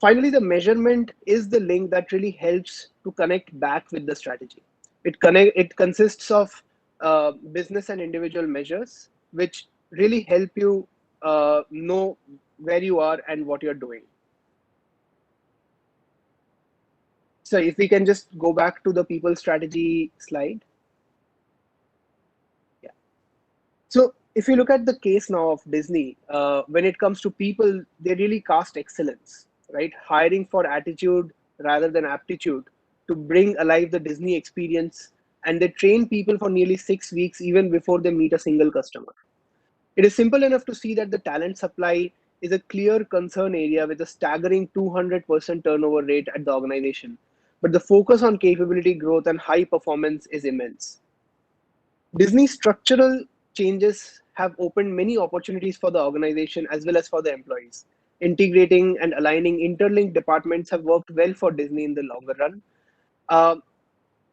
Finally, the measurement is the link that really helps to connect back with the strategy. It consists of business and individual measures, which really help you know where you are and what you're doing. So if we can just go back to the people strategy slide. Yeah. So if you look at the case now of Disney, when it comes to people, they really cast excellence, right? Hiring for attitude rather than aptitude to bring alive the Disney experience. And they train people for nearly 6 weeks even before they meet a single customer. It is simple enough to see that the talent supply is a clear concern area with a staggering 200% turnover rate at the organization. But the focus on capability growth and high performance is immense. Disney's structural changes have opened many opportunities for the organization as well as for the employees. Integrating and aligning interlinked departments have worked well for Disney in the longer run. Uh,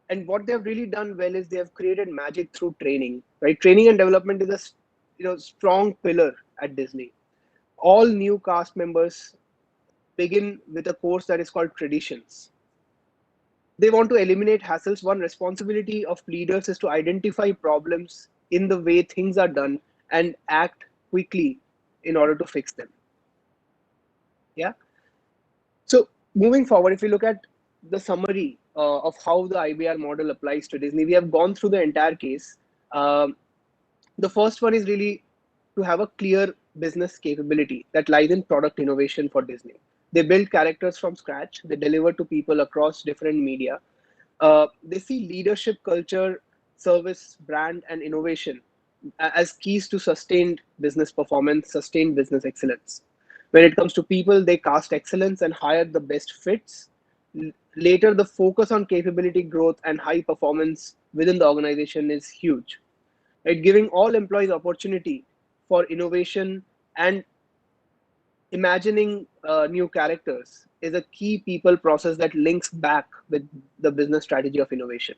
and what they have really done well is they have created magic through training. Right, training and development is a strong pillar at Disney. All new cast members begin with a course that is called Traditions. They want to eliminate hassles. One responsibility of leaders is to identify problems in the way things are done and act quickly in order to fix them. Yeah. So moving forward, if we look at the summary of how the IBR model applies to Disney, we have gone through the entire case. Um, the first one is really to have a clear business capability that lies in product innovation for Disney. They build characters from scratch. They deliver to people across different media. They see leadership, culture, service, brand, and innovation as keys to sustained business performance, sustained business excellence. When it comes to people, they cast excellence and hire the best fits. Later, the focus on capability growth and high performance within the organization is huge. Right? Giving all employees opportunity for innovation and imagining new characters is a key people process that links back with the business strategy of innovation.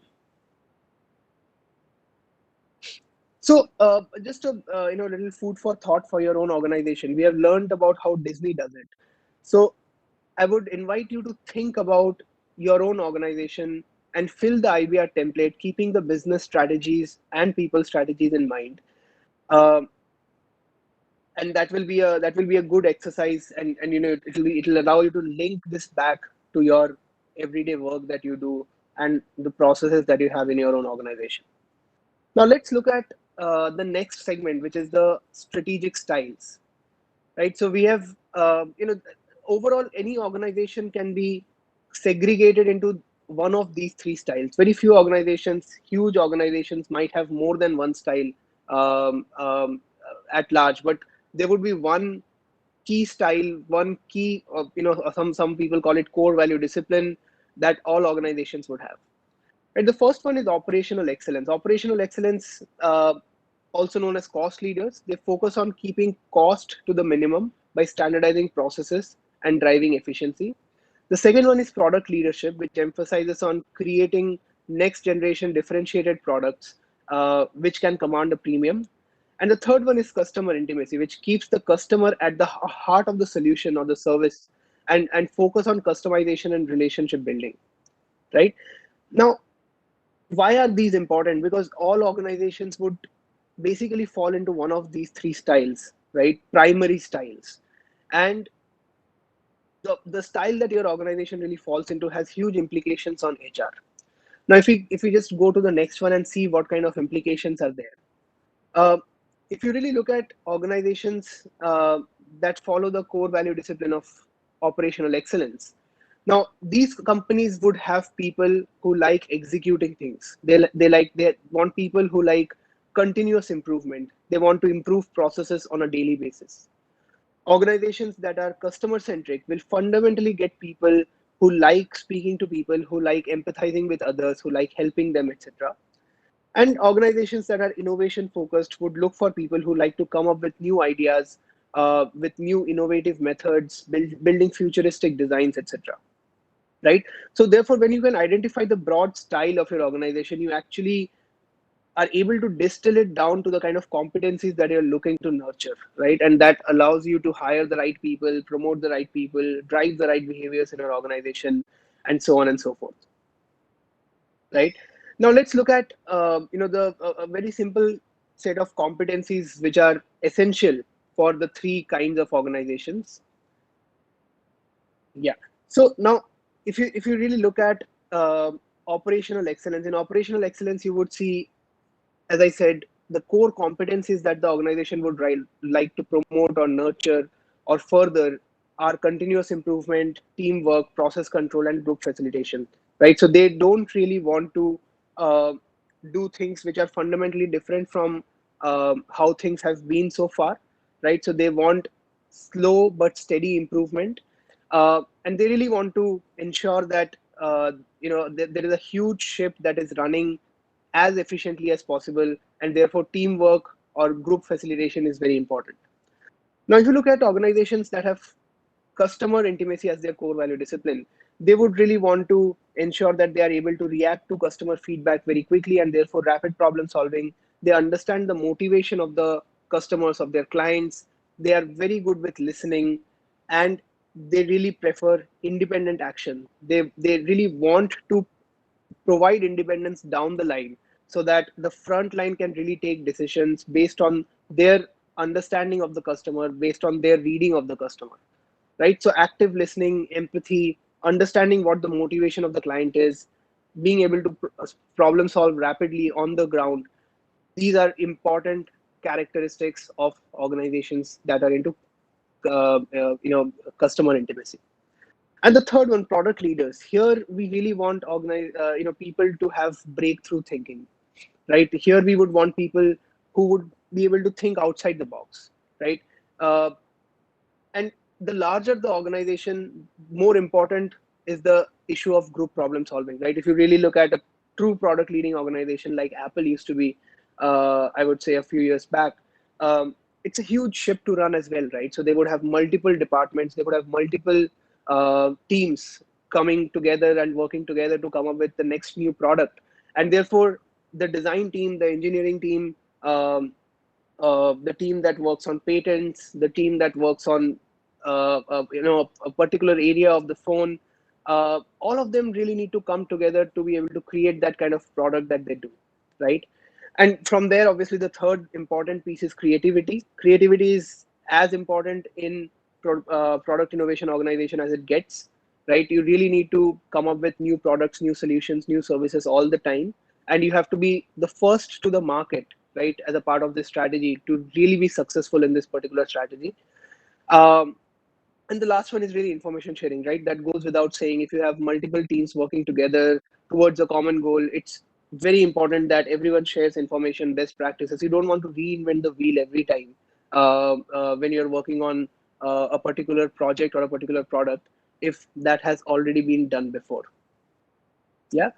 So just a little food for thought for your own organization. We have learned about how Disney does it. So I would invite you to think about your own organization and fill the IBR template, keeping the business strategies and people strategies in mind. And that will be a good exercise, and it'll allow you to link this back to your everyday work that you do and the processes that you have in your own organization. Now let's look at the next segment, which is the strategic styles, right? So we have overall any organization can be segregated into one of these three styles. Very few organizations, huge organizations, might have more than one style at large, but there would be one key style, one key, some people call it core value discipline, that all organizations would have. And the first one is operational excellence. Operational excellence, also known as cost leaders, they focus on keeping cost to the minimum by standardizing processes and driving efficiency. The second one is product leadership, which emphasizes on creating next generation differentiated products, which can command a premium. And the third one is customer intimacy, which keeps the customer at the heart of the solution or the service, and focus on customization and relationship building, right? Now, why are these important? Because all organizations would basically fall into one of these three styles, right? Primary styles. And the style that your organization really falls into has huge implications on HR. Now, if we just go to the next one and see what kind of implications are there. Uh, if you really look at organizations that follow the core value discipline of operational excellence, now these companies would have people who like executing things. They want people who like continuous improvement. They want to improve processes on a daily basis. Organizations that are customer centric will fundamentally get people who like speaking to people, who like empathizing with others, who like helping them, etc. And organizations that are innovation focused would look for people who like to come up with new ideas, with new innovative methods, building futuristic designs, etc. Right? So therefore, when you can identify the broad style of your organization, you actually are able to distill it down to the kind of competencies that you're looking to nurture, right? And that allows you to hire the right people, promote the right people, drive the right behaviors in your organization, and so on and so forth, right? Now let's look at a very simple set of competencies which are essential for the three kinds of organizations. Yeah. So now, if you really look at operational excellence, in operational excellence, you would see, as I said, the core competencies that the organization would like to promote or nurture or further are continuous improvement, teamwork, process control, and group facilitation, right? So they don't really want to uh, do things which are fundamentally different from how things have been so far, right? So they want slow but steady improvement, and they really want to ensure that there is a huge ship that is running as efficiently as possible, and therefore teamwork or group facilitation is very important. Now, if you look at organizations that have customer intimacy as their core value discipline, they would really want to ensure that they are able to react to customer feedback very quickly and therefore rapid problem solving. They understand the motivation of the customers, of their clients. They are very good with listening, and they really prefer independent action. They really want to provide independence down the line, so that the front line can really take decisions based on their understanding of the customer, based on their reading of the customer, right? So active listening, empathy, understanding what the motivation of the client is, being able to problem solve rapidly on the ground. These are important characteristics of organizations that are into customer intimacy. And the third one, product leaders. Here we really want people to have breakthrough thinking, right? Here we would want people who would be able to think outside the box, right? Uh, and the larger the organization, more important is the issue of group problem solving, right? If you really look at a true product leading organization like Apple used to be, I would say a few years back, it's a huge ship to run as well, right? So they would have multiple departments, they would have multiple teams coming together and working together to come up with the next new product. And therefore, the design team, the engineering team, the team that works on patents, the team that works on a particular area of the phone, all of them really need to come together to be able to create that kind of product that they do, right? And from there, obviously, the third important piece is creativity. Creativity is as important in product innovation organization as it gets, right? You really need to come up with new products, new solutions, new services all the time, and you have to be the first to the market, right, as a part of this strategy to really be successful in this particular strategy. um, and the last one is really information sharing, right? That goes without saying. If you have multiple teams working together towards a common goal, it's very important that everyone shares information, best practices. You don't want to reinvent the wheel every time when you're working on a particular project or a particular product, if that has already been done before. Yeah.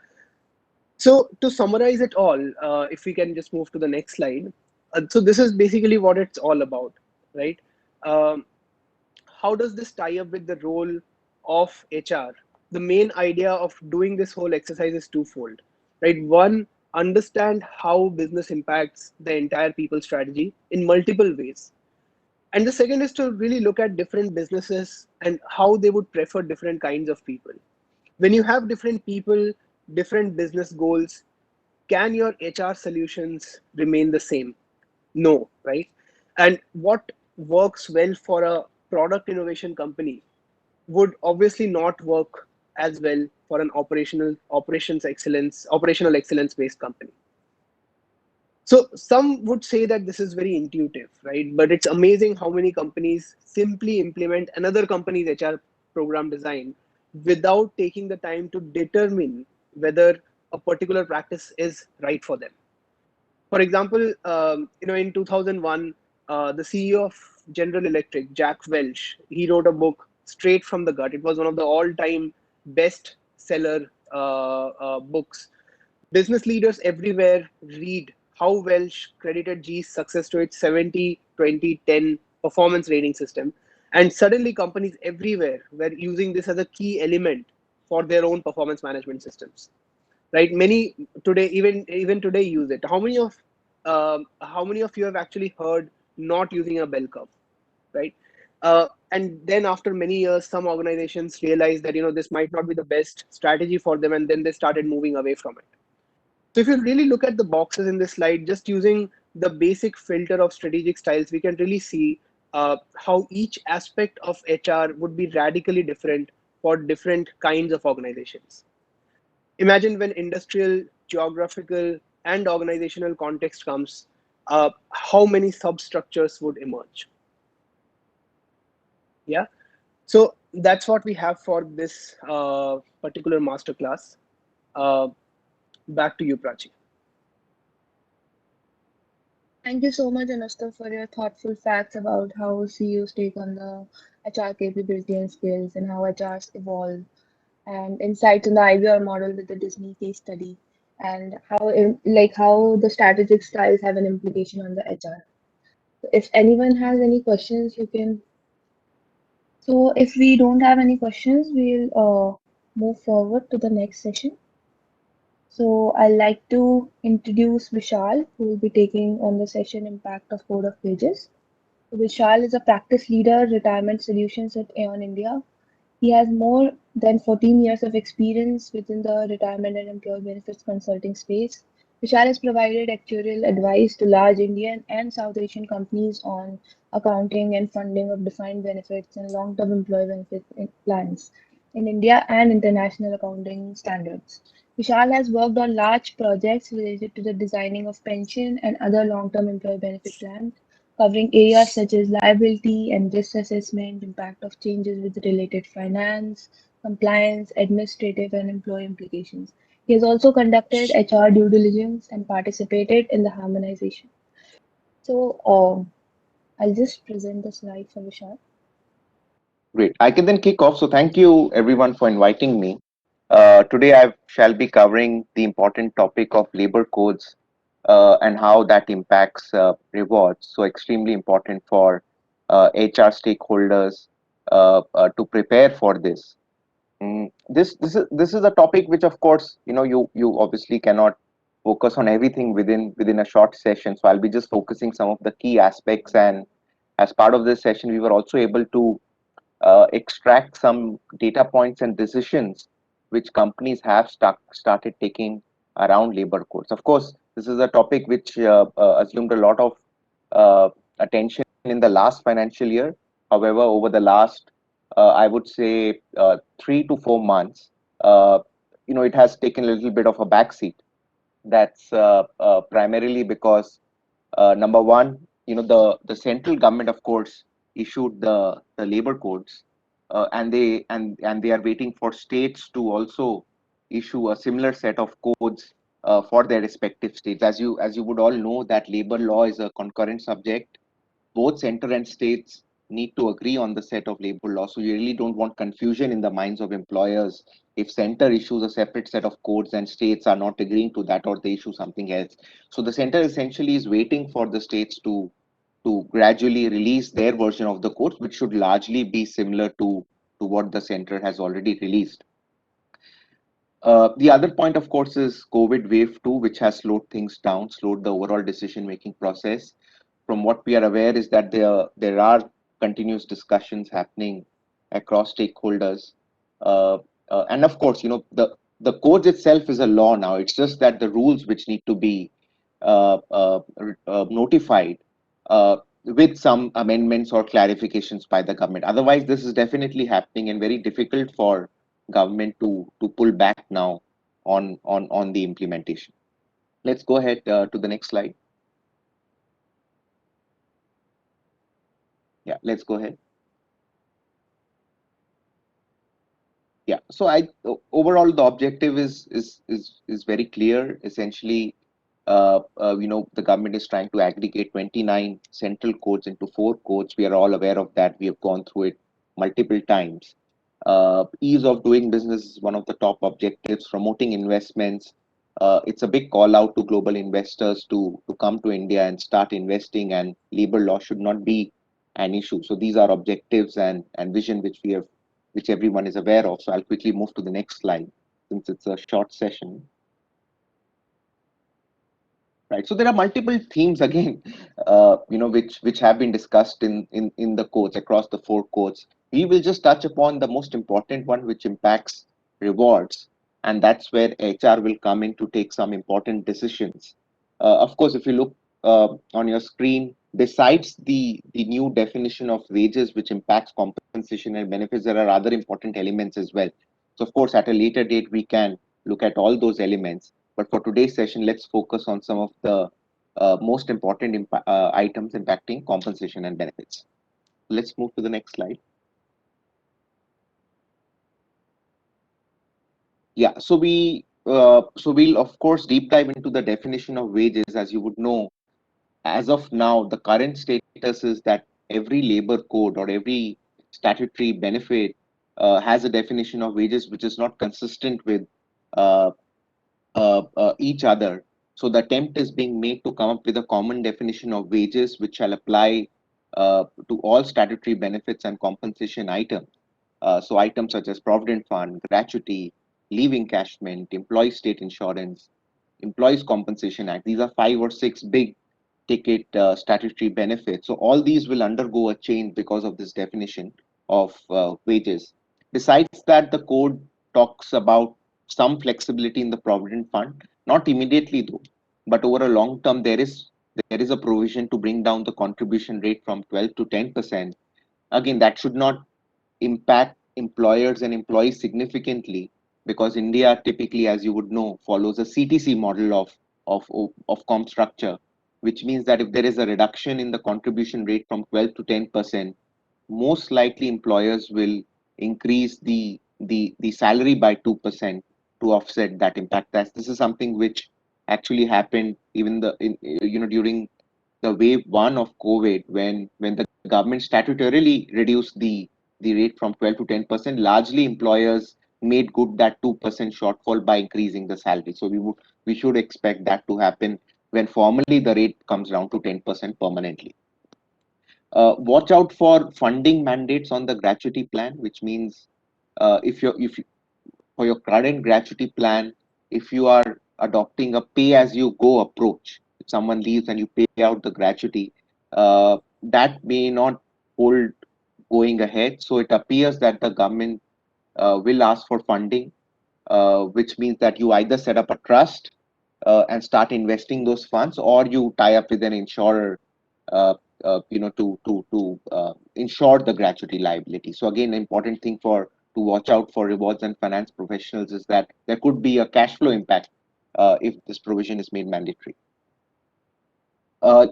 So to summarize it all, if we can just move to the next slide. So this is basically what it's all about, right? Um, how does this tie up with the role of HR? The main idea of doing this whole exercise is twofold, right? One, understand how business impacts the entire people strategy in multiple ways. And the second is to really look at different businesses and how they would prefer different kinds of people. When you have different people, different business goals, can your HR solutions remain the same? No, right? And what works well for a product innovation company would obviously not work as well for an operational excellence based company. So some would say that this is very intuitive, right? But it's amazing how many companies simply implement another company's HR program design without taking the time to determine whether a particular practice is right for them. For example, in 2001, the CEO of General Electric, Jack Welch, he wrote a book, Straight from the Gut. It was one of the all-time best seller books. Business leaders everywhere read how Welch credited G's success to its 70-20-10 performance rating system. And suddenly companies everywhere were using this as a key element for their own performance management systems, right? Many today, even today, use it. How many of you have actually heard not using a bell curve, right? And then after many years, some organizations realized that this might not be the best strategy for them, and then they started moving away from it. So if you really look at the boxes in this slide, just using the basic filter of strategic styles, we can really see how each aspect of HR would be radically different for different kinds of organizations. Imagine when industrial, geographical, and organizational context comes, how many substructures would emerge. Yeah. So that's what we have for this particular masterclass. Uh, Back to you, Prachi. Thank you so much, Anushka, for your thoughtful facts about how CEOs take on the HR capability and skills and how HRs evolve, and insights on the IBR model with the Disney case study, and how the strategic styles have an implication on the HR. So if anyone has any questions, you can. So if we don't have any questions, we'll move forward to the next session. So I'd like to introduce Vishal, who will be taking on the session Impact of Code of Pages. So Vishal is a practice leader, retirement solutions at Aon India. He has more than 14 years of experience within the retirement and employee benefits consulting space. Vishal has provided actuarial advice to large Indian and South Asian companies on accounting and funding of defined benefits and long-term employee benefit plans in India and international accounting standards. Vishal has worked on large projects related to the designing of pension and other long-term employee benefit plans, covering areas such as liability and risk assessment, impact of changes with related finance, compliance, administrative, and employee implications. He has also conducted HR due diligence and participated in the harmonization. So, I'll just present the slide for Vishal. Great. I can then kick off. So thank you everyone for inviting me. Today I shall be covering the important topic of labor codes and how that impacts rewards. So extremely important for HR stakeholders to prepare for this. This is a topic which, of course, you obviously cannot focus on everything within a short session. So I'll be just focusing some of the key aspects. And as part of this session, we were also able to extract some data points and decisions which companies have started taking around labor codes. Of course, this is a topic which assumed a lot of attention in the last financial year. However, over the last, I would say, 3 to 4 months, it has taken a little bit of a backseat. That's primarily because number one, the central government, of course, issued the labor codes, and they are waiting for states to also issue a similar set of codes for their respective states. As you would all know, that labor law is a concurrent subject. Both center and states need to agree on the set of labor laws. So you really don't want confusion in the minds of employers if center issues a separate set of codes and states are not agreeing to that, or they issue something else. So the center essentially is waiting for the states to gradually release their version of the codes, which should largely be similar to what the center has already released. The other point, of course, is COVID wave 2, which has slowed things down, slowed the overall decision-making process. From what we are aware is that there are continuous discussions happening across stakeholders. And of course, the codes itself is a law now. It's just that the rules which need to be notified with some amendments or clarifications by the government. Otherwise, this is definitely happening and very difficult for government to pull back now on the implementation. Let's go ahead to the next slide. Yeah, let's go ahead. Yeah, so overall the objective is very clear. Essentially, the government is trying to aggregate 29 central codes into 4 codes. We are all aware of that. We have gone through it multiple times. Ease of doing business is one of the top objectives. Promoting investments. It's a big call out to global investors to come to India and start investing, and labor law should not be an issue. So these are objectives and vision which everyone is aware of. So I'll quickly move to the next slide since it's a short session. Right. So there are multiple themes again, which have been discussed in the codes across the 4 codes. We will just touch upon the most important one, which impacts rewards, and that's where HR will come in to take some important decisions. Of course, if you look on your screen, besides the new definition of wages, which impacts compensation and benefits, there are other important elements as well. So of course, at a later date, we can look at all those elements. But for today's session, let's focus on some of the most important items impacting compensation and benefits. Let's move to the next slide. Yeah, so we'll of course deep dive into the definition of wages. As you would know, as of now, the current status is that every labor code or every statutory benefit has a definition of wages which is not consistent with uh, each other. So the attempt is being made to come up with a common definition of wages which shall apply to all statutory benefits and compensation items. So items such as provident fund, gratuity, leave encashment, employee state insurance, employees compensation act. These are 5 or 6 big ticket statutory benefits. So all these will undergo a change because of this definition of wages. Besides that, the code talks about some flexibility in the provident fund, not immediately though, but over a long term, there is a provision to bring down the contribution rate from 12 to 10%. Again, that should not impact employers and employees significantly, because India typically, as you would know, follows a CTC model of comp structure, which means that if there is a reduction in the contribution rate from 12 to 10%, most likely employers will increase the salary by 2% to offset that impact. This is something which actually happened even during the wave one of COVID, when the government statutorily reduced the rate from 12 to 10%. Largely employers made good that 2% shortfall by increasing the salary. So we should expect that to happen when formally the rate comes down to 10% permanently. Watch out for funding mandates on the gratuity plan, which means if for your current gratuity plan, if you are adopting a pay as you go approach, if someone leaves and you pay out the gratuity, that may not hold going ahead. So it appears that the government will ask for funding, which means that you either set up a trust and start investing those funds, or you tie up with an insurer, to insure the gratuity liability. So again, the important thing to watch out for rewards and finance professionals is that there could be a cash flow impact if this provision is made mandatory.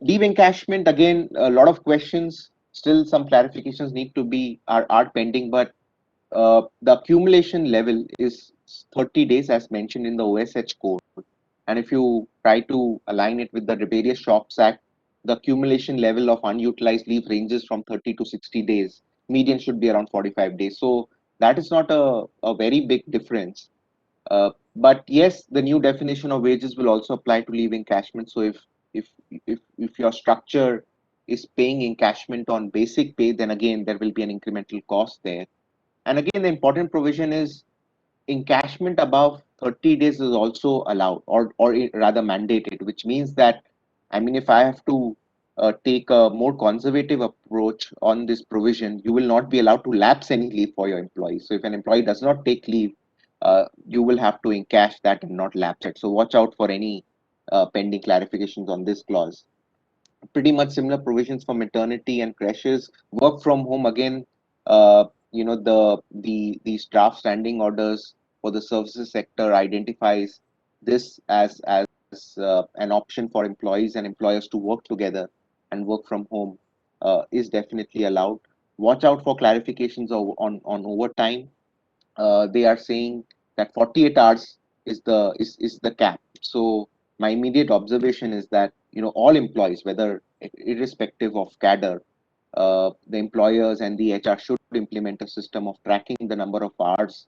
Leave encashment, again, a lot of questions. Still, some clarifications need to be are pending, but the accumulation level is 30 days as mentioned in the OSH code. And if you try to align it with the Rebellious Shops Act, the accumulation level of unutilized leave ranges from 30 to 60 days. Median should be around 45 days. So that is not a very big difference. But yes, the new definition of wages will also apply to leave encashment. So if your structure is paying encashment on basic pay, then again there will be an incremental cost there. And again, the important provision is encashment above 30 days is also allowed, or rather mandated, which means that, I mean, if I have to take a more conservative approach on this provision, you will not be allowed to lapse any leave for your employees. So if an employee does not take leave, you will have to encash that and not lapse it. So watch out for any pending clarifications on this clause. Pretty much similar provisions for maternity and creches. Work from home, again, these draft standing orders for the services sector identifies this as an option for employees and employers to work together, and work from home is definitely allowed. Watch out for clarifications on overtime. They are saying that 48 hours is the cap. So my immediate observation is that all employees, whether irrespective of cadre, the employers and the HR should implement a system of tracking the number of hours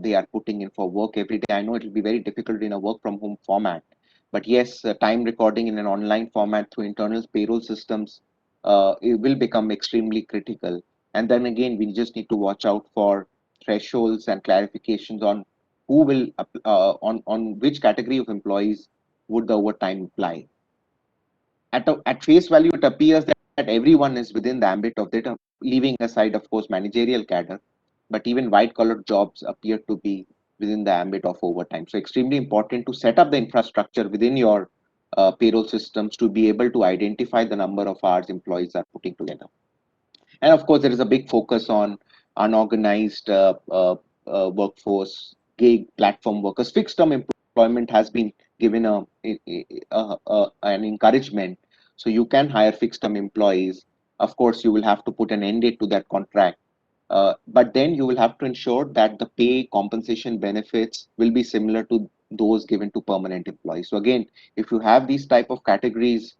they are putting in for work every day. I know it will be very difficult in a work from home format, but yes, time recording in an online format through internal payroll systems, it will become extremely critical. And then again, we just need to watch out for thresholds and clarifications on who will on which category of employees would the overtime apply. At face value, it appears that everyone is within the ambit of data, leaving aside, of course, managerial cadre, but even white-collar jobs appear to be within the ambit of overtime. So extremely important to set up the infrastructure within your payroll systems to be able to identify the number of hours employees are putting together. And of course, there is a big focus on unorganized workforce, gig platform workers. Fixed term employment has been given an encouragement. So you can hire fixed term employees. Of course, you will have to put an end date to that contract. But then you will have to ensure that the pay, compensation, benefits will be similar to those given to permanent employees. So again, if you have these type of categories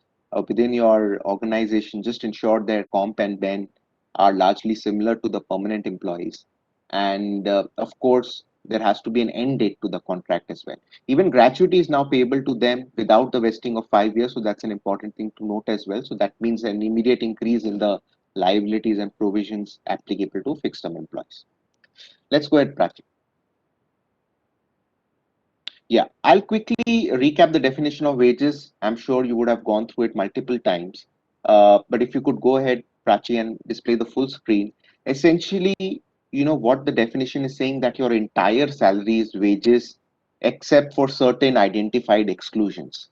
within your organization, just ensure their comp and ben are largely similar to the permanent employees. And of course, there has to be an end date to the contract as well. Even gratuity is now payable to them without the vesting of 5 years. So that's an important thing to note as well. So that means an immediate increase in the liabilities and provisions applicable to fixed term employees. Let's go ahead, Prachi. Yeah, I'll quickly recap the definition of wages. I'm sure you would have gone through it multiple times. But if you could go ahead, Prachi, and display the full screen. Essentially, what the definition is saying, that your entire salary is wages except for certain identified exclusions.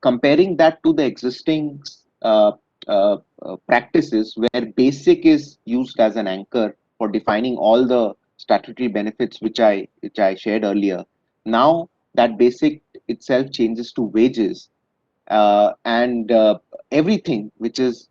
Comparing that to the existing practices where basic is used as an anchor for defining all the statutory benefits which I shared earlier. Now that basic itself changes to wages, and everything which is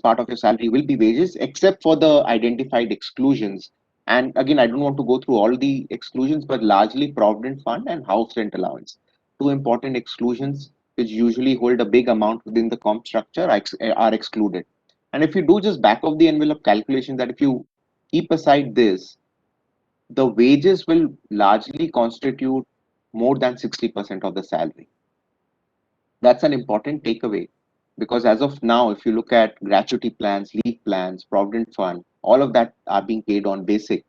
part of your salary will be wages except for the identified exclusions. And again, I don't want to go through all the exclusions, but largely provident fund and house rent allowance, two important exclusions which usually hold a big amount within the comp structure, are excluded. And if you do just back of the envelope calculation, that if you keep aside this, the wages will largely constitute more than 60% of the salary. That's an important takeaway, because as of now, if you look at gratuity plans, leave plans, provident fund, all of that are being paid on basic,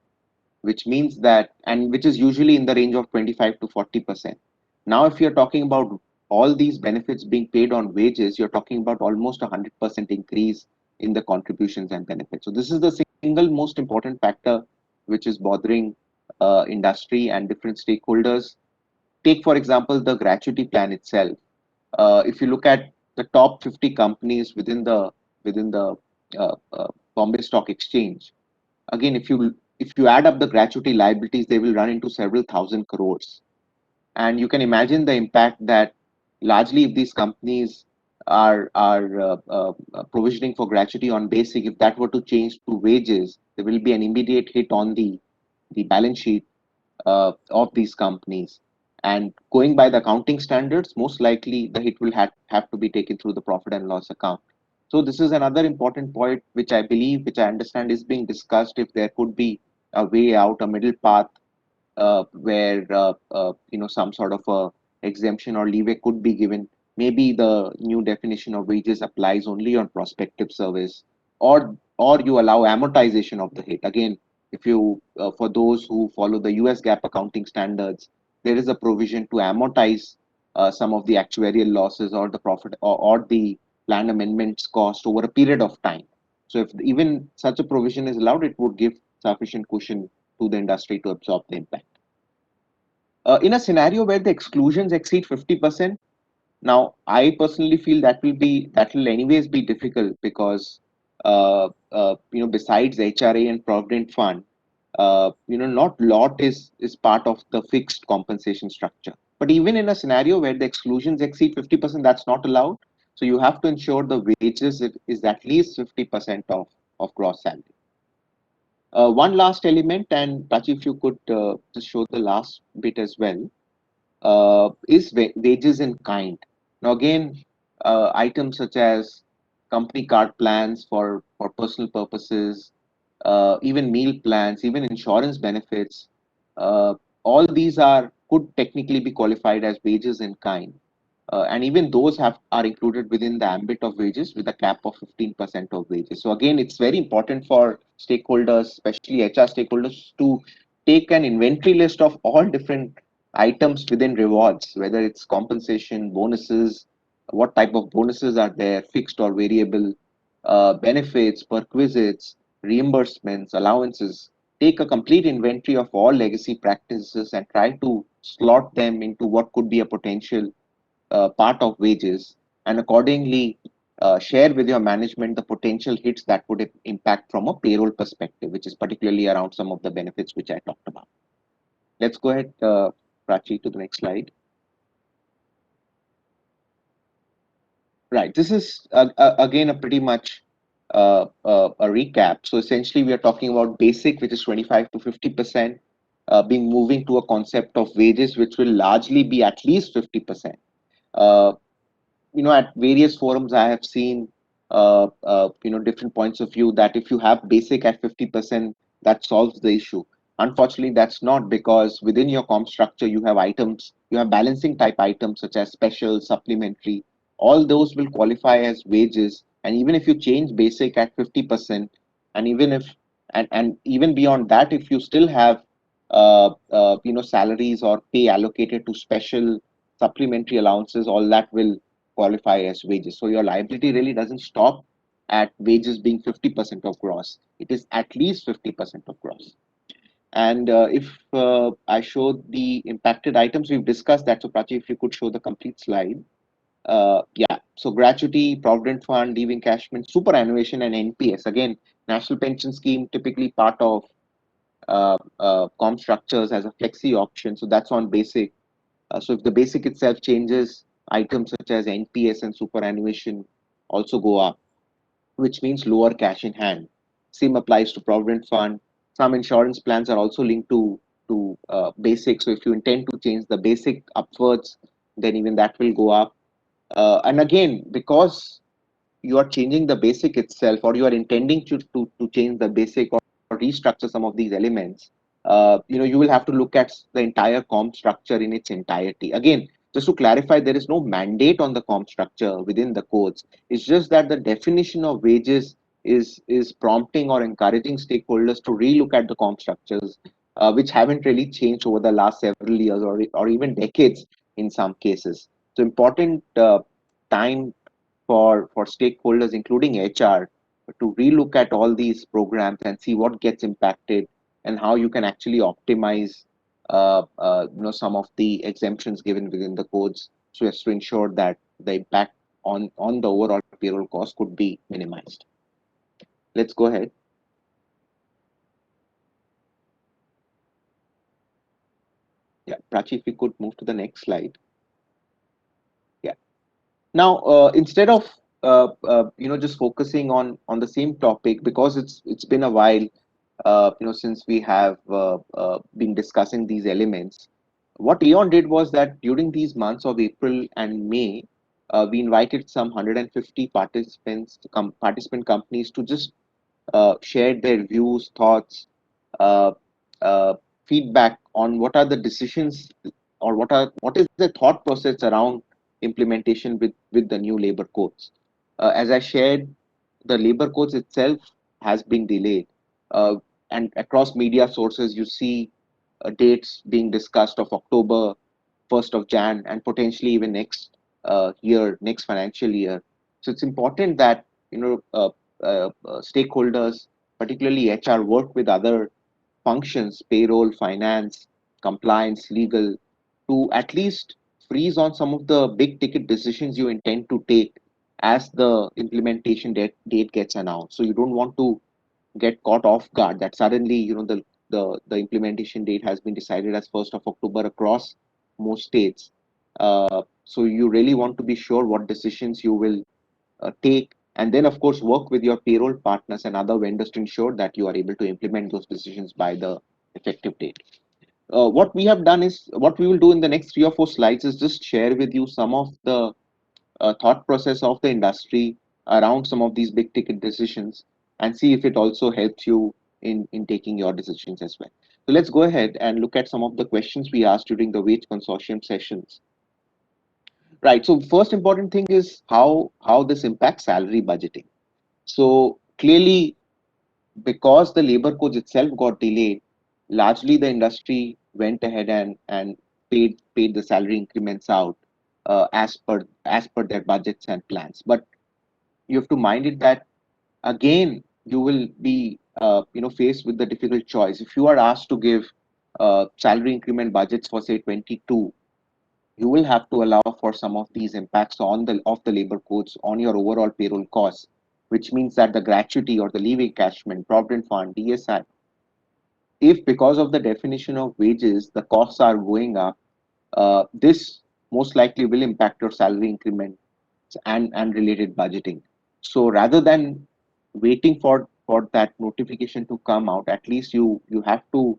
which means that, and which is usually in the range of 25 to 40%. Now if you're talking about all these benefits being paid on wages, you're talking about almost 100% increase in the contributions and benefits. So this is the single most important factor which is bothering industry and different stakeholders. Take for example the gratuity plan itself. If you look at the top 50 companies within the Bombay Stock Exchange, again, if you add up the gratuity liabilities, they will run into several thousand crores. And you can imagine the impact that, largely, if these companies are provisioning for gratuity on basic, if that were to change to wages, there will be an immediate hit on the balance sheet of these companies. And going by the accounting standards, most likely the hit will have to be taken through the profit and loss account. So this is another important point which I believe, which I understand is being discussed, if there could be a way out, a middle path, where some sort of a exemption or leeway could be given. Maybe the new definition of wages applies only on prospective service, or you allow amortization of the hit. Again, if you for those who follow the US GAAP accounting standards, there is a provision to amortize some of the actuarial losses or the profit, or the plan amendments cost over a period of time. So if even such a provision is allowed, it would give sufficient cushion to the industry to absorb the impact. In a scenario where the exclusions exceed 50%, now I personally feel that will anyways be difficult, because besides HRA and Provident Fund, not lot is part of the fixed compensation structure. But even in a scenario where the exclusions exceed 50%, that's not allowed. So you have to ensure the wages is at least 50% of gross salary. One last element, and Prachi, if you could just show the last bit as well, is wages in kind. Now again, items such as company card plans for personal purposes, even meal plans, even insurance benefits, all these could technically be qualified as wages in kind. And even those are included within the ambit of wages, with a cap of 15% of wages. So again, it's very important for stakeholders, especially HR stakeholders, to take an inventory list of all different items within rewards, whether it's compensation, bonuses, what type of bonuses are there, fixed or variable, benefits, perquisites, reimbursements, allowances. Take a complete inventory of all legacy practices and try to slot them into what could be a potential part of wages, and accordingly share with your management the potential hits that would impact from a payroll perspective, which is particularly around some of the benefits which I talked about. Let's go ahead, Prachi, to the next slide. Right, this is again a pretty much a recap. So essentially, we are talking about basic, which is 25 to 50%, being moving to a concept of wages, which will largely be at least 50%. At various forums, I have seen different points of view, that if you have basic at 50%, that solves the issue. Unfortunately, that's not, because within your comp structure, you have balancing type items such as special, supplementary. All those will qualify as wages, and even if you change basic at 50%, and even beyond that, if you still have salaries or pay allocated to special, supplementary allowances, all that will qualify as wages. So your liability really doesn't stop at wages being 50% of gross. It is at least 50% of gross. And if I show the impacted items, we've discussed that. So Prachi, if you could show the complete slide. Yeah, so gratuity, provident fund, leave encashment, superannuation, and NPS. Again, national pension scheme typically part of com structures as a flexi option. So that's on basic. So if the basic itself changes, items such as NPS and superannuation also go up, which means lower cash in hand. Same applies to provident fund. Some insurance plans are also linked to basic. So if you intend to change the basic upwards, then even that will go up. And again, because you are changing the basic itself, or you are intending to change the basic or restructure some of these elements, you will have to look at the entire comp structure in its entirety. Again, just to clarify, there is no mandate on the comp structure within the codes. It's just that the definition of wages is prompting or encouraging stakeholders to relook at the comp structures, which haven't really changed over the last several years or even decades in some cases. So important time for stakeholders, including HR, to relook at all these programs and see what gets impacted and how you can actually optimize some of the exemptions given within the codes so as to ensure that the impact on the overall payroll cost could be minimized. Let's go ahead. Yeah, Prachi, if we could move to the next slide. Yeah. Now, instead of just focusing on the same topic, because it's been a while since we have been discussing these elements, what Aon did was that during these months of April and May, we invited some 150 participant companies to just share their views, thoughts, uh, uh, feedback on what are the decisions or what is the thought process around implementation with the new labor codes. As I shared, the labor codes itself has been delayed, and across media sources you see dates being discussed of October, 1st of Jan, and potentially even next financial year. So it's important that stakeholders, particularly HR, work with other functions, payroll, finance, compliance, legal, to at least freeze on some of the big ticket decisions you intend to take as the implementation date gets announced. So you don't want to get caught off guard that suddenly the implementation date has been decided as 1st of October across most states. So you really want to be sure what decisions you will take, and then of course work with your payroll partners and other vendors to ensure that you are able to implement those decisions by the effective date. What we have done is, what we will do in the next 3 or 4 slides is just share with you some of the thought process of the industry around some of these big ticket decisions and see if it also helps you in taking your decisions as well. So let's go ahead and look at some of the questions we asked during the wage consortium sessions. Right. So first important thing is how this impacts salary budgeting. So clearly, because the labor codes itself got delayed, largely the industry went ahead and paid the salary increments out as per their budgets and plans. But you have to mind it that again you will be faced with the difficult choice. If you are asked to give salary increment budgets for say 22, you will have to allow for some of these impacts of the labor codes on your overall payroll costs, which means that the gratuity or the leave encashment, provident fund, DSI, if because of the definition of wages the costs are going up, this most likely will impact your salary increment and related budgeting. So rather than waiting for that notification to come out, at least you have to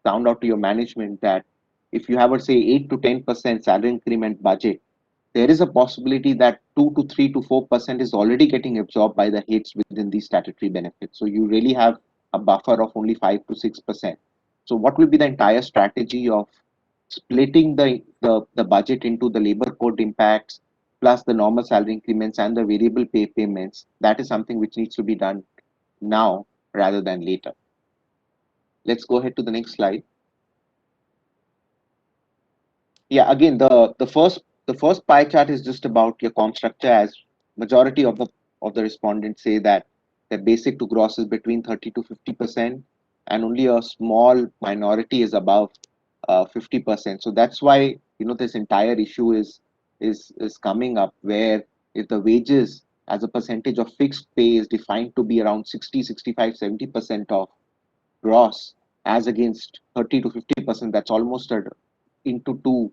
sound out to your management that if you have a say 8 to 10% salary increment budget, there is a possibility that 2 to 3 to 4% is already getting absorbed by the hits within these statutory benefits. So you really have a buffer of only 5 to 6%. So what will be the entire strategy of splitting the budget into the labor code impacts plus the normal salary increments and the variable pay payments? That is something which needs to be done now rather than later. Let's go ahead to the next slide. Yeah, again, the first pie chart is just about your comp structure, as majority of the of the respondents say that their basic to gross is between 30 to 50%, and only a small minority is above 50%. So that's why this entire issue is coming up, where if the wages as a percentage of fixed pay is defined to be around 60, 65, 70% of gross, as against 30 to 50%, that's almost a into two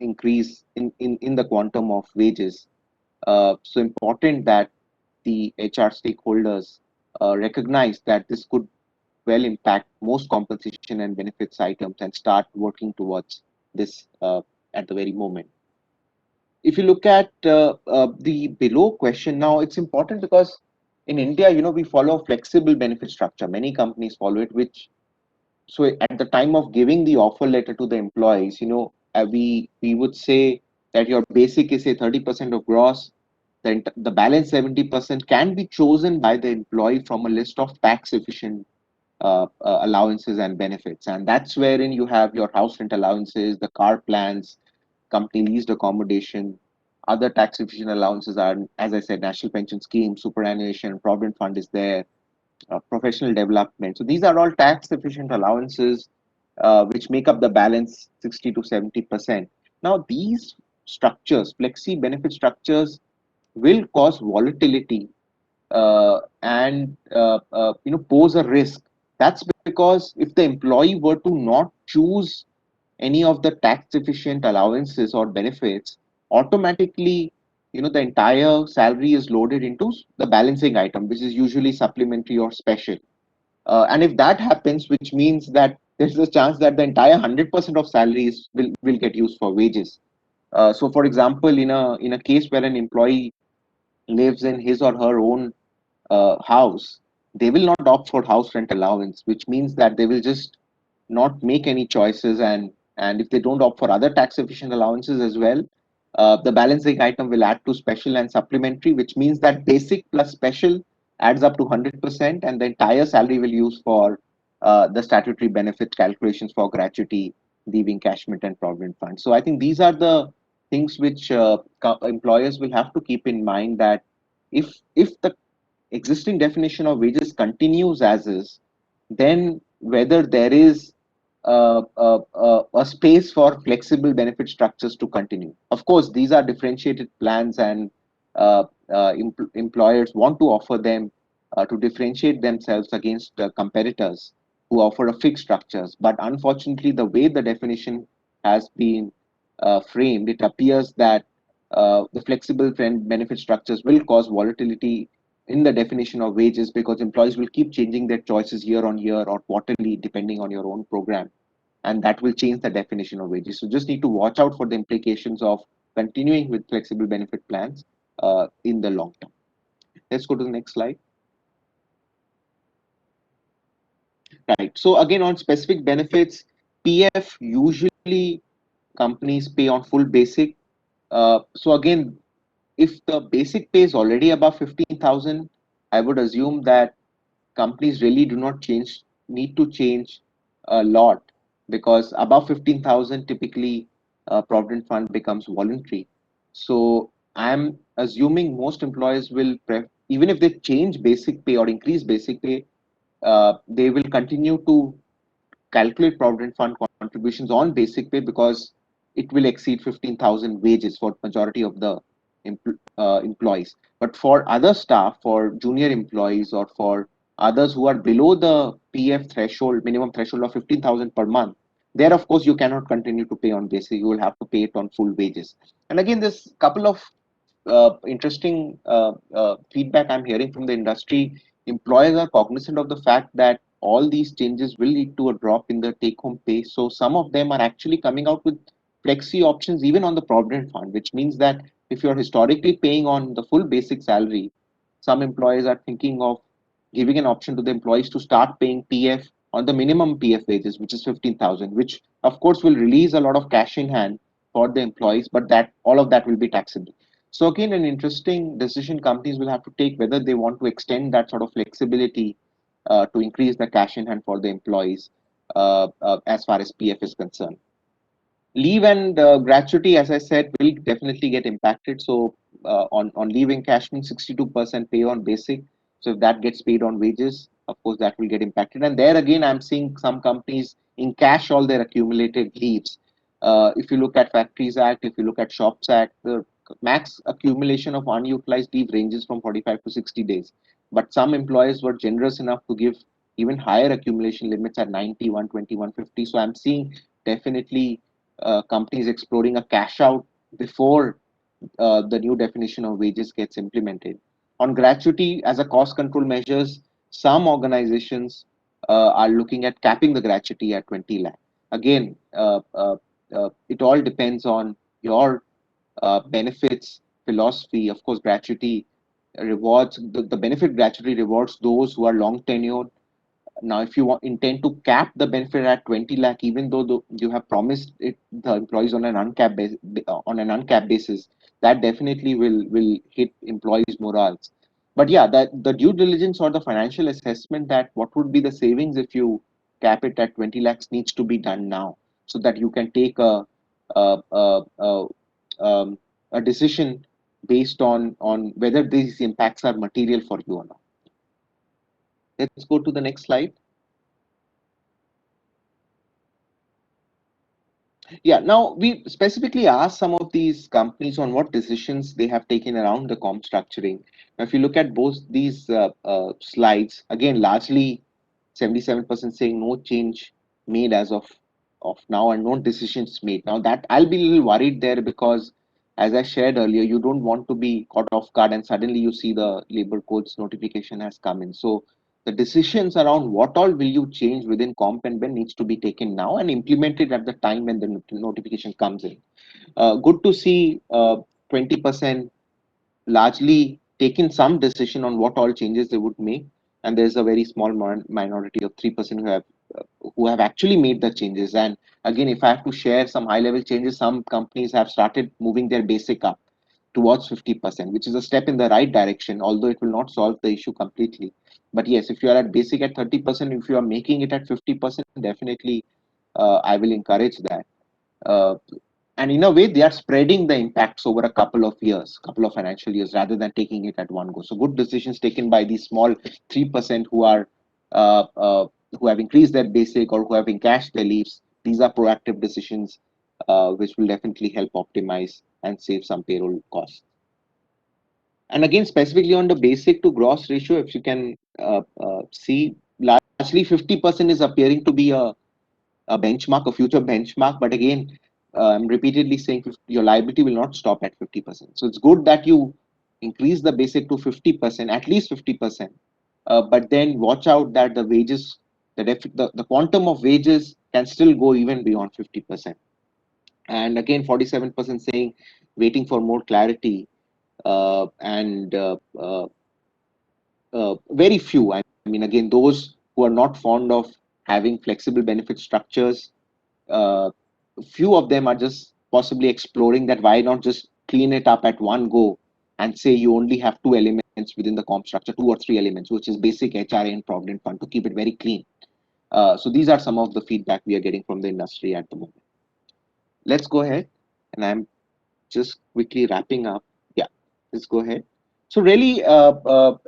increase in the quantum of wages. So important that the HR stakeholders recognize that this could well impact most compensation and benefits items and start working towards this at the very moment. If you look at the below question now, it's important because in India, we follow a flexible benefit structure. Many companies follow it, which so at the time of giving the offer letter to the employees, we would say that your basic is say 30% of gross, then the balance 70% can be chosen by the employee from a list of tax efficient allowances and benefits, and that's wherein you have your house rent allowances, the car plans, company leased accommodation. Other tax efficient allowances are, as I said, national pension scheme, superannuation, provident fund is there, professional development. So these are all tax efficient allowances which make up the balance 60 to 70%. Now these structures, flexi benefit structures, will cause volatility and pose a risk. That's because if the employee were to not choose any of the tax efficient allowances or benefits, automatically the entire salary is loaded into the balancing item, which is usually supplementary or special. And if that happens, which means that there's a chance that the entire 100% of salaries will get used for wages. So for example, in a case where an employee lives in his or her own house, they will not opt for house rent allowance, which means that they will just not make any choices, and if they don't opt for other tax efficient allowances as well, the balancing item will add to special and supplementary, which means that basic plus special adds up to 100%, and the entire salary will use for the statutory benefit calculations for gratuity, leave encashment, and provident fund. So I think these are the things which employers will have to keep in mind, that if the existing definition of wages continues as is, then whether there is a space for flexible benefit structures to continue. Of course, these are differentiated plans, and employers want to offer them to differentiate themselves against competitors who offer a fixed structures. But unfortunately, the way the definition has been framed, it appears that the flexible benefit structures will cause volatility in the definition of wages, because employees will keep changing their choices year on year or quarterly depending on your own program, and that will change the definition of wages. So just need to watch out for the implications of continuing with flexible benefit plans in the long term. Let's go to the next slide. Right, so again, on specific benefits, PF usually companies pay on full basic. So again, if the basic pay is already above 15,000, I would assume that companies really do not need to change a lot, because above 15,000 typically provident fund becomes voluntary. So I'm assuming most employers will even if they change basic pay or increase basic pay, they will continue to calculate provident fund contributions on basic pay, because it will exceed 15,000 wages for majority of the employees. But for other staff, for junior employees, or for others who are below the PF threshold, minimum threshold of 15,000 per month, there of course you cannot continue to pay on basic, you will have to pay it on full wages. And again, there's a couple of interesting feedback I'm hearing from the industry. Employers are cognizant of the fact that all these changes will lead to a drop in the take home pay. So some of them are actually coming out with flexi options even on the provident fund, which means that if you're historically paying on the full basic salary, some employers are thinking of giving an option to the employees to start paying PF on the minimum PF wages, which is 15,000, which of course will release a lot of cash in hand for the employees, but that all of that will be taxable. So again, an interesting decision companies will have to take, whether they want to extend that sort of flexibility to increase the cash in hand for the employees as far as PF is concerned. Leave and gratuity, as I said, will definitely get impacted. So on leave encashment, 62% pay on basic. So if that gets paid on wages, of course that will get impacted. And there again, I'm seeing some companies encash all their accumulated leaves. If you look at Factories Act, if you look at Shops Act, the max accumulation of unutilized leave ranges from 45 to 60 days. But some employers were generous enough to give even higher accumulation limits at 90, 120, 150. So I'm seeing definitely companies exploring a cash out before the new definition of wages gets implemented. On gratuity as a cost control measures, some organizations are looking at capping the gratuity at 20 lakh. Again, it all depends on your benefits philosophy. Of course, gratuity rewards the benefit gratuity rewards those who are long tenured. Now, if you intend to cap the benefit at 20 lakh, even though you have promised it the employees on an uncapped basis, that definitely will hit employees' morals. But yeah, that the due diligence or the financial assessment that what would be the savings if you cap it at 20 lakhs needs to be done now, so that you can take a, a, a, um, a decision based on whether these impacts are material for you or not. Let's go to the next slide. Yeah, now we specifically asked some of these companies on what decisions they have taken around the comp structuring. Now, if you look at both these slides, again, largely 77% saying no change made as of now and no decisions made. Now that I'll be a little worried there because as I shared earlier, you don't want to be caught off guard and suddenly you see the labor codes notification has come in. So the decisions around what all will you change within comp and ben needs to be taken now and implemented at the time when the notification comes in. Good to see 20% largely taken some decision on what all changes they would make, and there's a very small minority of 3% who have actually made the changes. And again, if I have to share some high level changes, some companies have started moving their basic up towards 50%, which is a step in the right direction, although it will not solve the issue completely. But yes, if you are at basic at 30%, if you are making it at 50%, definitely I will encourage that. Uh, and in a way, they are spreading the impacts over a couple of years, couple of financial years, rather than taking it at one go. So good decisions taken by these small 3% who are uh, uh, who have increased their basic or who have encashed their leaves. These are proactive decisions which will definitely help optimize and save some payroll costs. And again, specifically on the basic to gross ratio, if you can see, largely 50% is appearing to be a benchmark, a future benchmark. But again, I'm repeatedly saying your liability will not stop at 50%. So it's good that you increase the basic to 50%, at least 50%. But then watch out that the wages, the quantum of wages can still go even beyond 50%. And again, 47% saying waiting for more clarity, and very few. I mean, again, those who are not fond of having flexible benefit structures, uh, few of them are just possibly exploring that why not just clean it up at one go and say you only have two elements within the comp structure, two or three elements, which is basic HRA and provident fund, to keep it very clean. So these are some of the feedback we are getting from the industry at the moment. Let's go ahead, and I'm just quickly wrapping up. Yeah, let's go ahead. So really,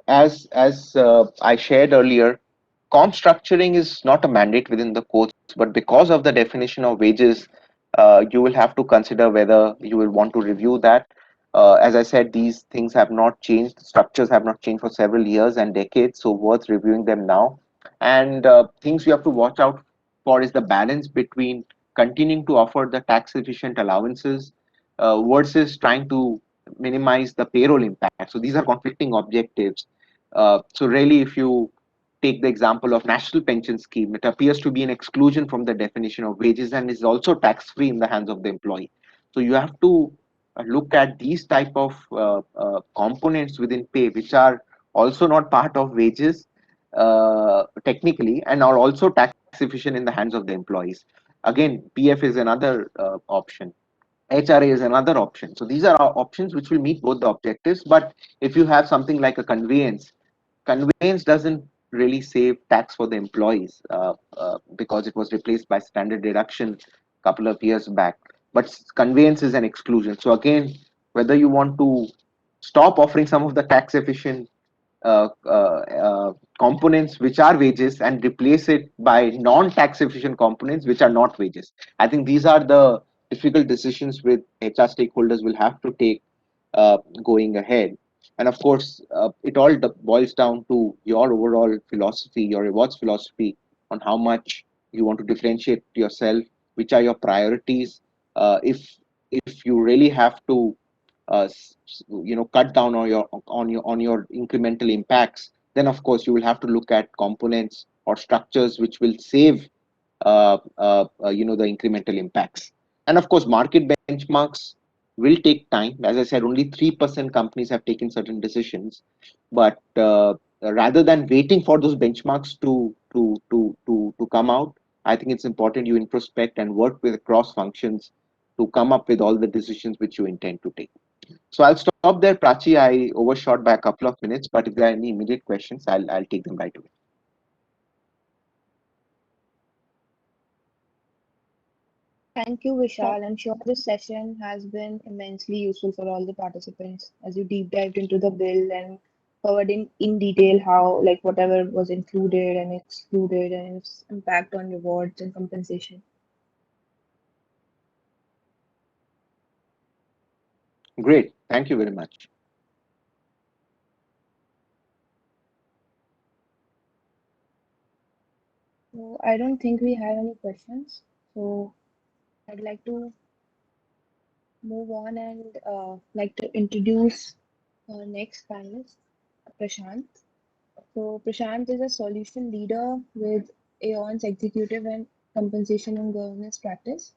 as I shared earlier, comp structuring is not a mandate within the course, but because of the definition of wages, you will have to consider whether you will want to review that. As I said, these things have not changed, structures have not changed for several years and decades, so worth reviewing them now. And things you have to watch out for is the balance between continuing to offer the tax efficient allowances versus trying to minimize the payroll impact. So these are conflicting objectives. So really, if you take the example of national pension scheme, it appears to be an exclusion from the definition of wages and is also tax free in the hands of the employee. So you have to look at these type of components within pay, which are also not part of wages technically, and are also tax efficient in the hands of the employees. Again, PF is another option. HRA is another option. So these are options which will meet both the objectives. But if you have something like a conveyance doesn't really save tax for the employees because it was replaced by standard deduction a couple of years back. But conveyance is an exclusion. So again, whether you want to stop offering some of the tax efficient components which are wages and replace it by non-tax efficient components which are not wages. I think these are the difficult decisions with HR stakeholders will have to take going ahead. And of course, it all boils down to your overall philosophy, your rewards philosophy on how much you want to differentiate yourself, which are your priorities. If you really have to cut down on your incremental impacts, then of course you will have to look at components or structures which will save the incremental impacts. And of course market benchmarks will take time. As I said, only 3% companies have taken certain decisions, but rather than waiting for those benchmarks to come out, I think it's important you introspect and work with cross functions to come up with all the decisions which you intend to take. So I'll stop there, Prachi. I overshot by a couple of minutes, but if there are any immediate questions, I'll take them right away. Thank you, Vishal. I'm sure this session has been immensely useful for all the participants as you deep dived into the bill and covered in detail how, like, whatever was included and excluded and its impact on rewards and compensation. Great. Thank you very much. So I don't think we have any questions. So I'd like to move on and like to introduce our next panelist, Prashant. So Prashant is a solution leader with Aon's executive and compensation and governance practice,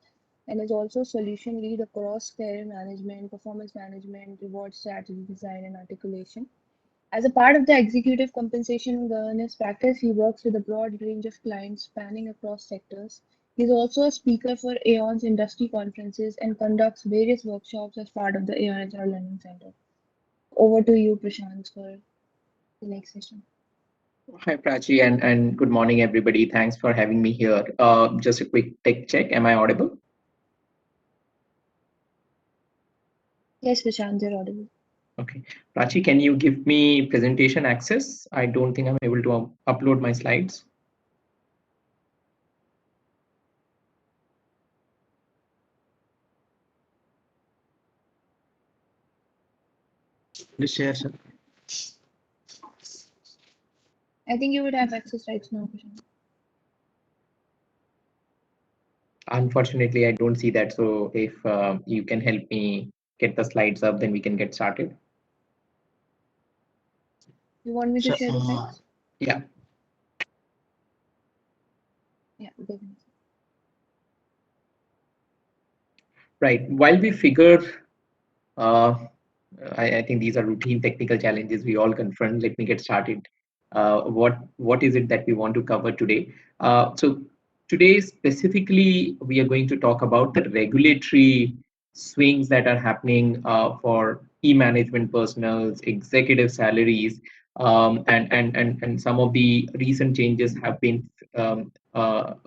and is also solution lead across career management, performance management, reward strategy design, and articulation. As a part of the executive compensation and governance practice, he works with a broad range of clients spanning across sectors. He is also a speaker for Aon's industry conferences and conducts various workshops as part of the Aon HR Learning Center. Over to you, Prashant, for the next session. Hi, Prachi, and good morning, everybody. Thanks for having me here. Just a quick tech check. Am I audible? Yes, Prashant, you're audible. Okay. Prachi, can you give me presentation access? I don't think I'm able to upload my slides. Please share, sir. I think you would have access right now, Prashant. Unfortunately, I don't see that. So if you can help me get the slides up, then we can get started. You want me to Sir, share the slides? Yeah. Yeah, go ahead. Right. While we figure, I think these are routine technical challenges we all confront. Let me get started. What is it that we want to cover today? So today specifically, we are going to talk about the regulatory swings that are happening for e-management personals, executive salaries, and some of the recent changes have been or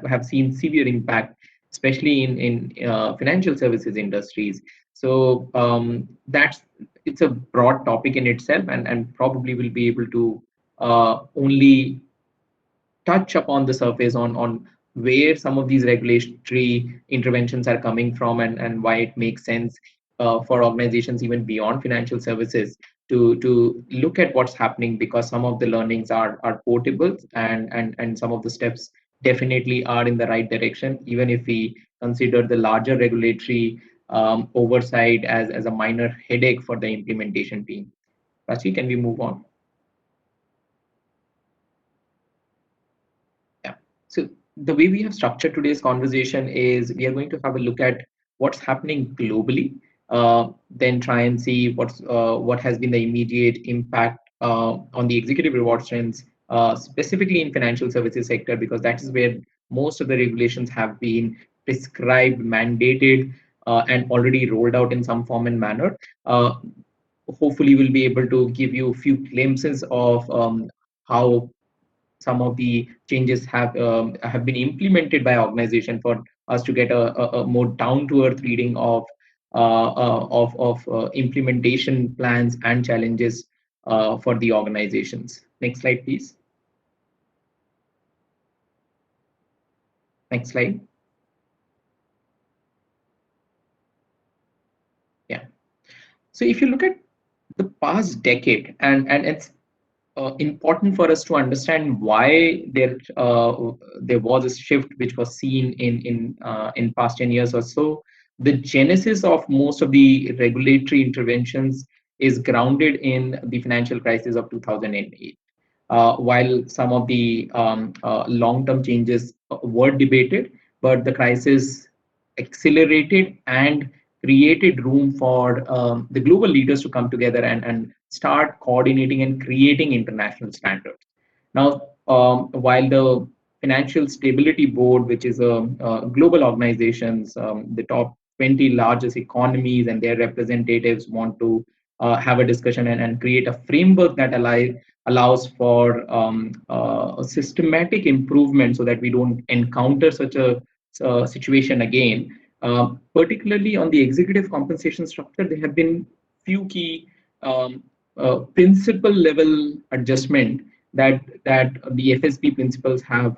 have seen severe impact, especially in financial services industries. So it's a broad topic in itself, and probably will be able to only touch upon the surface on where some of these regulatory interventions are coming from, and why it makes sense for organizations even beyond financial services to look at what's happening, because some of the learnings are portable, and some of the steps definitely are in the right direction, even if we consider the larger regulatory oversight as a minor headache for the implementation team. Prachi, can we move on? Yeah. So the way we have structured today's conversation is we are going to have a look at what's happening globally, then try and see what has been the immediate impact on the executive reward trends, specifically in financial services sector, because that is where most of the regulations have been prescribed, mandated, and already rolled out in some form and manner. Hopefully, we'll be able to give you a few glimpses of how some of the changes have been implemented by organization for us to get a more down to earth reading of of implementation plans and challenges for the organizations. Next slide, please. Next slide. Yeah. So if you look at the past decade, and it's important for us to understand why there was a shift which was seen in past 10 years or so. The genesis of most of the regulatory interventions is grounded in the financial crisis of 2008. While some of the long-term changes were debated, but the crisis accelerated and created room for the global leaders to come together and start coordinating and creating international standards. Now, while the Financial Stability Board, which is a global organizations, the top 20 largest economies and their representatives want to have a discussion and create a framework that allows for a systematic improvement so that we don't encounter such a situation again. Particularly on the executive compensation structure, there have been few key principal level adjustment that the FSP principles have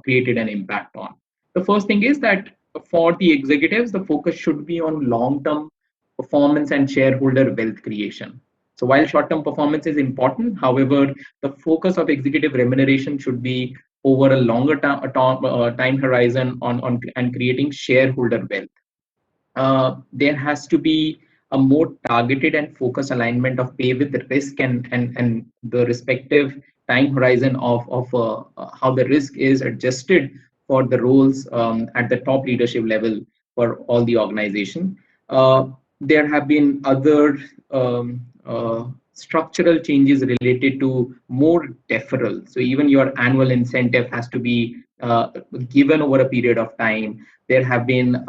created an impact on. The first thing is that for the executives, the focus should be on long-term performance and shareholder wealth creation. So while short-term performance is important, however, the focus of executive remuneration should be over a longer time horizon on and creating shareholder wealth. There has to be a more targeted and focused alignment of pay with the risk and the respective time horizon of how the risk is adjusted for the roles at the top leadership level for all the organization. There have been other structural changes related to more deferral. So even your annual incentive has to be given over a period of time. There have been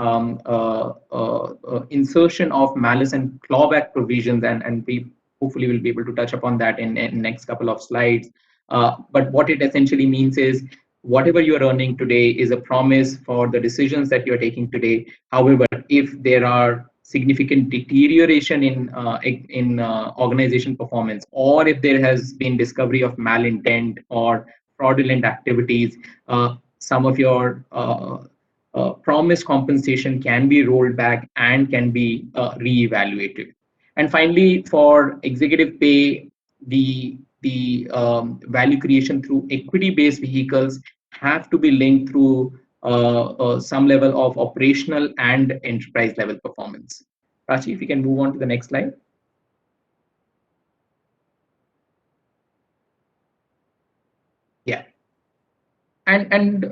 insertion of malice and clawback provisions, and we hopefully will be able to touch upon that in next couple of slides. But what it essentially means is whatever you're earning today is a promise for the decisions that you're taking today. However, if there are significant deterioration in organization performance, or if there has been discovery of malintent or fraudulent activities, some of your promised compensation can be rolled back and can be reevaluated. And finally, for executive pay, the value creation through equity-based vehicles have to be linked through some level of operational and enterprise level performance. Prachi, if you can move on to the next slide. Yeah. And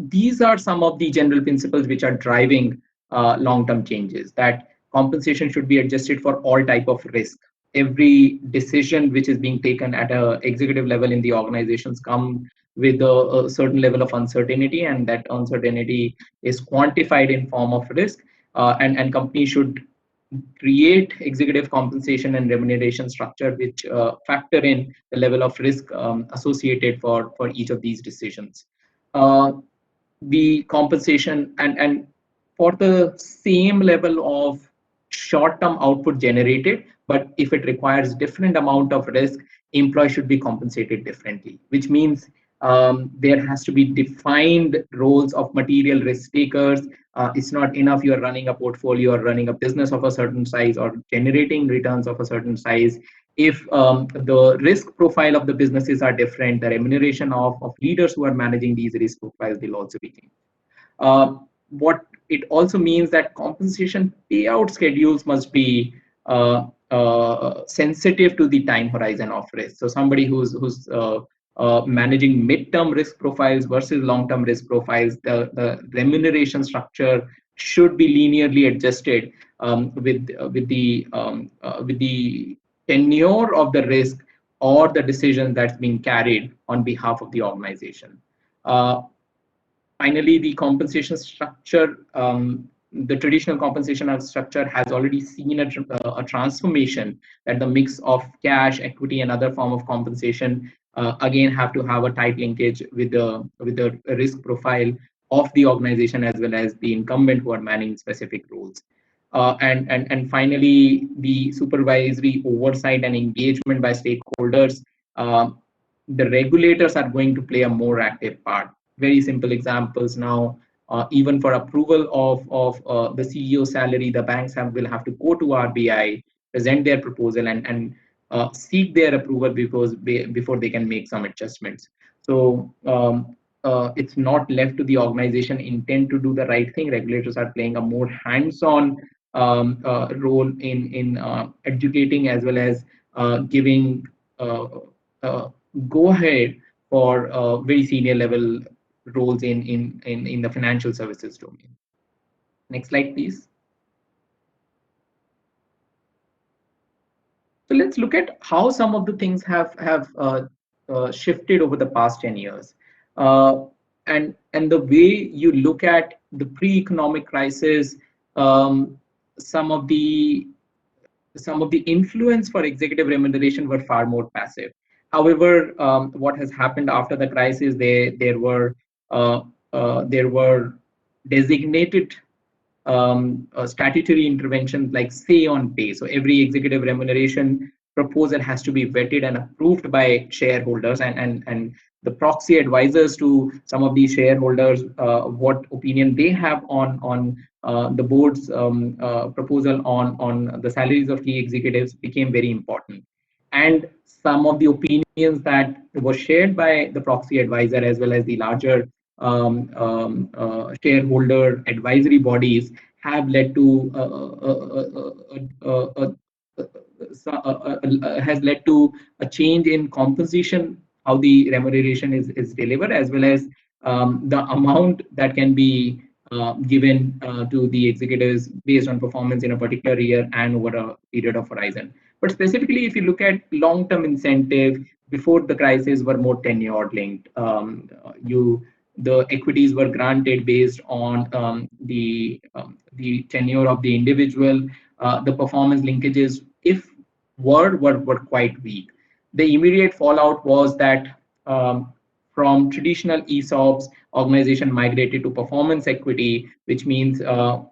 these are some of the general principles which are driving long-term changes, that compensation should be adjusted for all type of risk. Every decision which is being taken at a executive level in the organizations come with a certain level of uncertainty, and that uncertainty is quantified in form of risk, and companies should create executive compensation and remuneration structure which factor in the level of risk associated for each of these decisions. The compensation and for the same level of short-term output generated, but if it requires different amount of risk, employees should be compensated differently, which means there has to be defined roles of material risk takers. It's not enough you're running a portfolio or running a business of a certain size or generating returns of a certain size. If the risk profile of the businesses are different, the remuneration of leaders who are managing these risk profiles will also be changed. What it also means that compensation payout schedules must be sensitive to the time horizon of risk. So somebody who's managing mid-term risk profiles versus long-term risk profiles, the remuneration structure should be linearly adjusted with the tenure of the risk or the decision that's being carried on behalf of the organization. Finally, the compensation structure, the traditional compensation structure has already seen a transformation, that the mix of cash, equity, and other form of compensation again have to have a tight linkage with the risk profile of the organization as well as the incumbent who are managing specific roles. And finally, the supervisory oversight and engagement by stakeholders. The regulators are going to play a more active part. Very simple examples now. Even for approval of the CEO salary, the banks will have to go to RBI, present their proposal, and seek their approval before they can make some adjustments. So it's not left to the organization intent to do the right thing. Regulators are playing a more hands-on role in educating, as well as giving go ahead for very senior level roles in the financial services domain. Next slide, please. So let's look at how some of the things have shifted over the past 10 years. And the way you look at the pre-economic crisis, some of the influence for executive remuneration were far more passive. However, what has happened after the crisis, there were designated statutory interventions like say on pay. So every executive remuneration proposal has to be vetted and approved by shareholders, and the proxy advisors to some of these shareholders, what opinion they have on the board's proposal on the salaries of key executives became very important. And some of the opinions that were shared by the proxy advisor as well as the larger shareholder advisory bodies have led to has led to a change in composition, how the remuneration is delivered, as well as the amount that can be given to the executives based on performance in a particular year and over a period of horizon. But specifically, if you look at long-term incentive, before the crisis were more tenure linked. The equities were granted based on the tenure of the individual. The performance linkages, if were quite weak. The immediate fallout was that from traditional ESOPs, organization migrated to performance equity, which means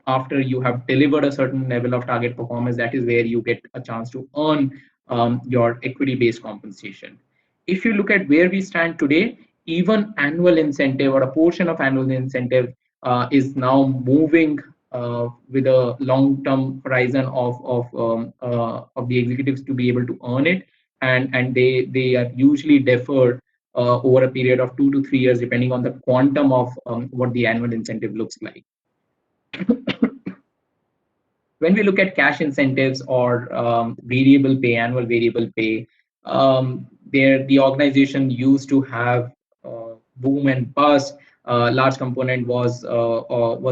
after you have delivered a certain level of target performance, that is where you get a chance to earn your equity-based compensation. If you look at where we stand today, even annual incentive or a portion of annual incentive is now moving with a long-term horizon of the executives to be able to earn it, and they are usually deferred over a period of 2 to 3 years, depending on the quantum of what the annual incentive looks like. When we look at cash incentives or variable pay, annual variable pay, the organization used to have boom and bust. Large component was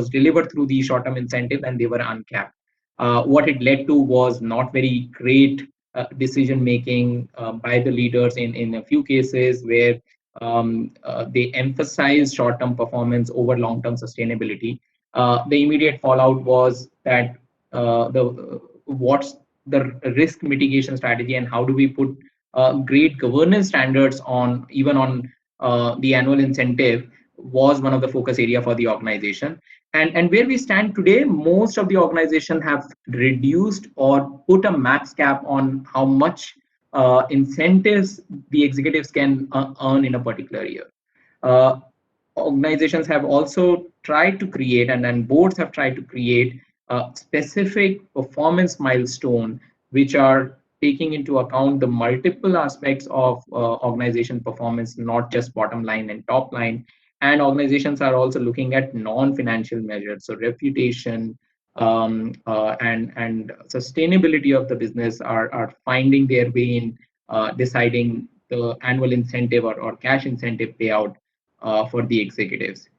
delivered through the short-term incentive, and they were uncapped. What it led to was not very great decision making by the leaders in a few cases where they emphasized short-term performance over long-term sustainability. The immediate fallout was that what's the risk mitigation strategy, and how do we put great governance standards on even on the annual incentive was one of the focus area for the organization. And where we stand today, most of the organization have reduced or put a max cap on how much incentives the executives can earn in a particular year. Organizations have also tried to create, and boards have tried to create specific performance milestone, which are taking into account the multiple aspects of organization performance, not just bottom line and top line. And organizations are also looking at non-financial measures, so reputation and sustainability of the business are finding their way in deciding the annual incentive or cash incentive payout for the executives.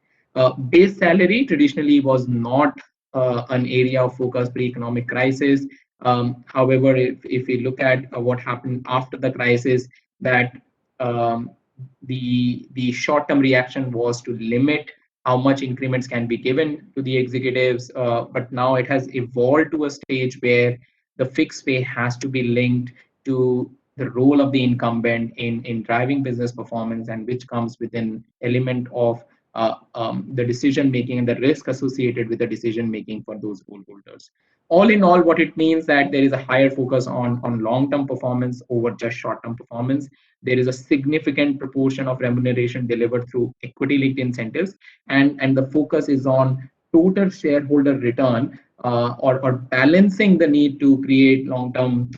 Base salary traditionally was not an area of focus pre-economic crisis. However, if we look at what happened after the crisis, that the short-term reaction was to limit how much increments can be given to the executives, but now it has evolved to a stage where the fixed pay has to be linked to the role of the incumbent in driving business performance, and which comes with an element of the decision making and the risk associated with the decision making for those role holders. All in all, what it means that there is a higher focus on long-term performance over just short-term performance. There is a significant proportion of remuneration delivered through equity-linked incentives, and the focus is on total shareholder return, or balancing the need to create long-term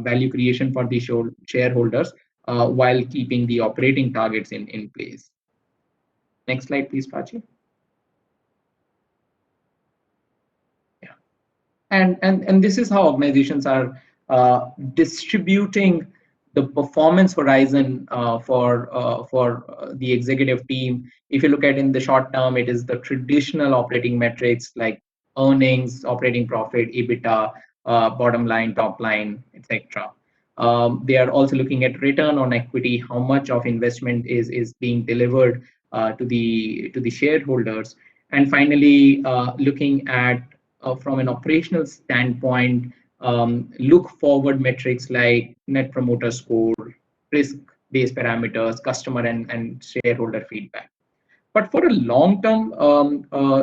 value creation for the shareholders while keeping the operating targets in place. Next slide, please, Prachi. Yeah. And this is how organizations are distributing the performance horizon for the executive team. If you look at in the short term, it is the traditional operating metrics like earnings, operating profit, EBITDA, bottom line, top line, etc. They are also looking at return on equity, how much of investment is being delivered to the shareholders, and finally looking at from an operational standpoint, look forward metrics like net promoter score, risk-based parameters, customer and shareholder feedback. But for a long-term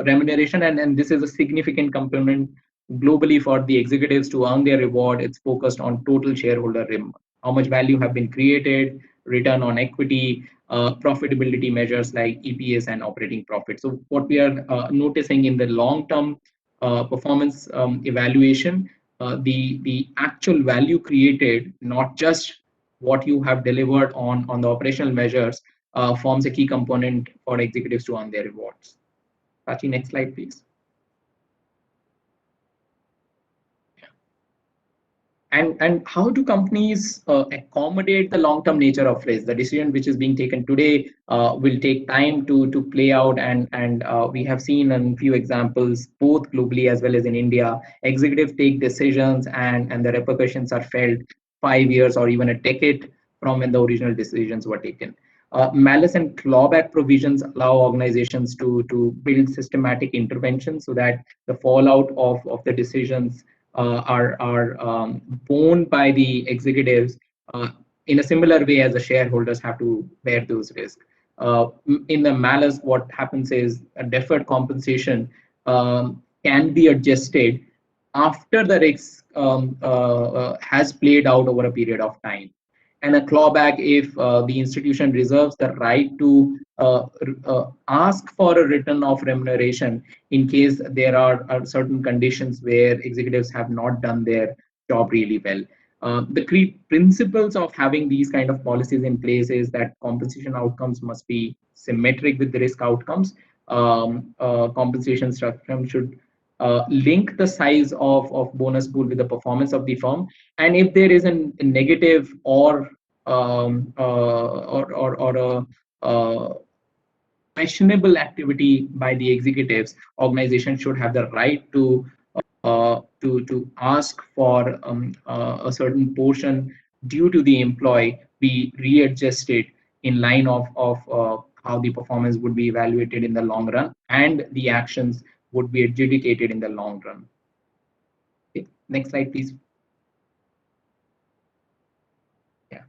remuneration, and this is a significant component globally for the executives to earn their reward, it's focused on total shareholder return, how much value have been created, return on equity, profitability measures like EPS and operating profit. So what we are noticing in the long-term performance evaluation, the actual value created, not just what you have delivered on the operational measures, forms a key component for executives to earn their rewards. Pachi, next slide, please. And how do companies accommodate the long-term nature of risk? The decision which is being taken today will take time to play out, and we have seen a few examples both globally as well as in India. Executives take decisions and the repercussions are felt 5 years or even a decade from when the original decisions were taken. Malice and clawback provisions allow organizations to build systematic interventions so that the fallout of the decisions are borne by the executives in a similar way as the shareholders have to bear those risks. In the malice, what happens is a deferred compensation can be adjusted after the risk has played out over a period of time. And a clawback if the institution reserves the right to ask for a return of remuneration in case there are certain conditions where executives have not done their job really well. The principles of having these kind of policies in place is that compensation outcomes must be symmetric with the risk outcomes. Compensation structure should link the size of bonus pool with the performance of the firm, and if there is a negative or a questionable activity by the executives, organization should have the right to ask for a certain portion due to the employee be readjusted in line of how the performance would be evaluated in the long run and the actions would be adjudicated in the long run. Okay. Next slide, please. Yeah.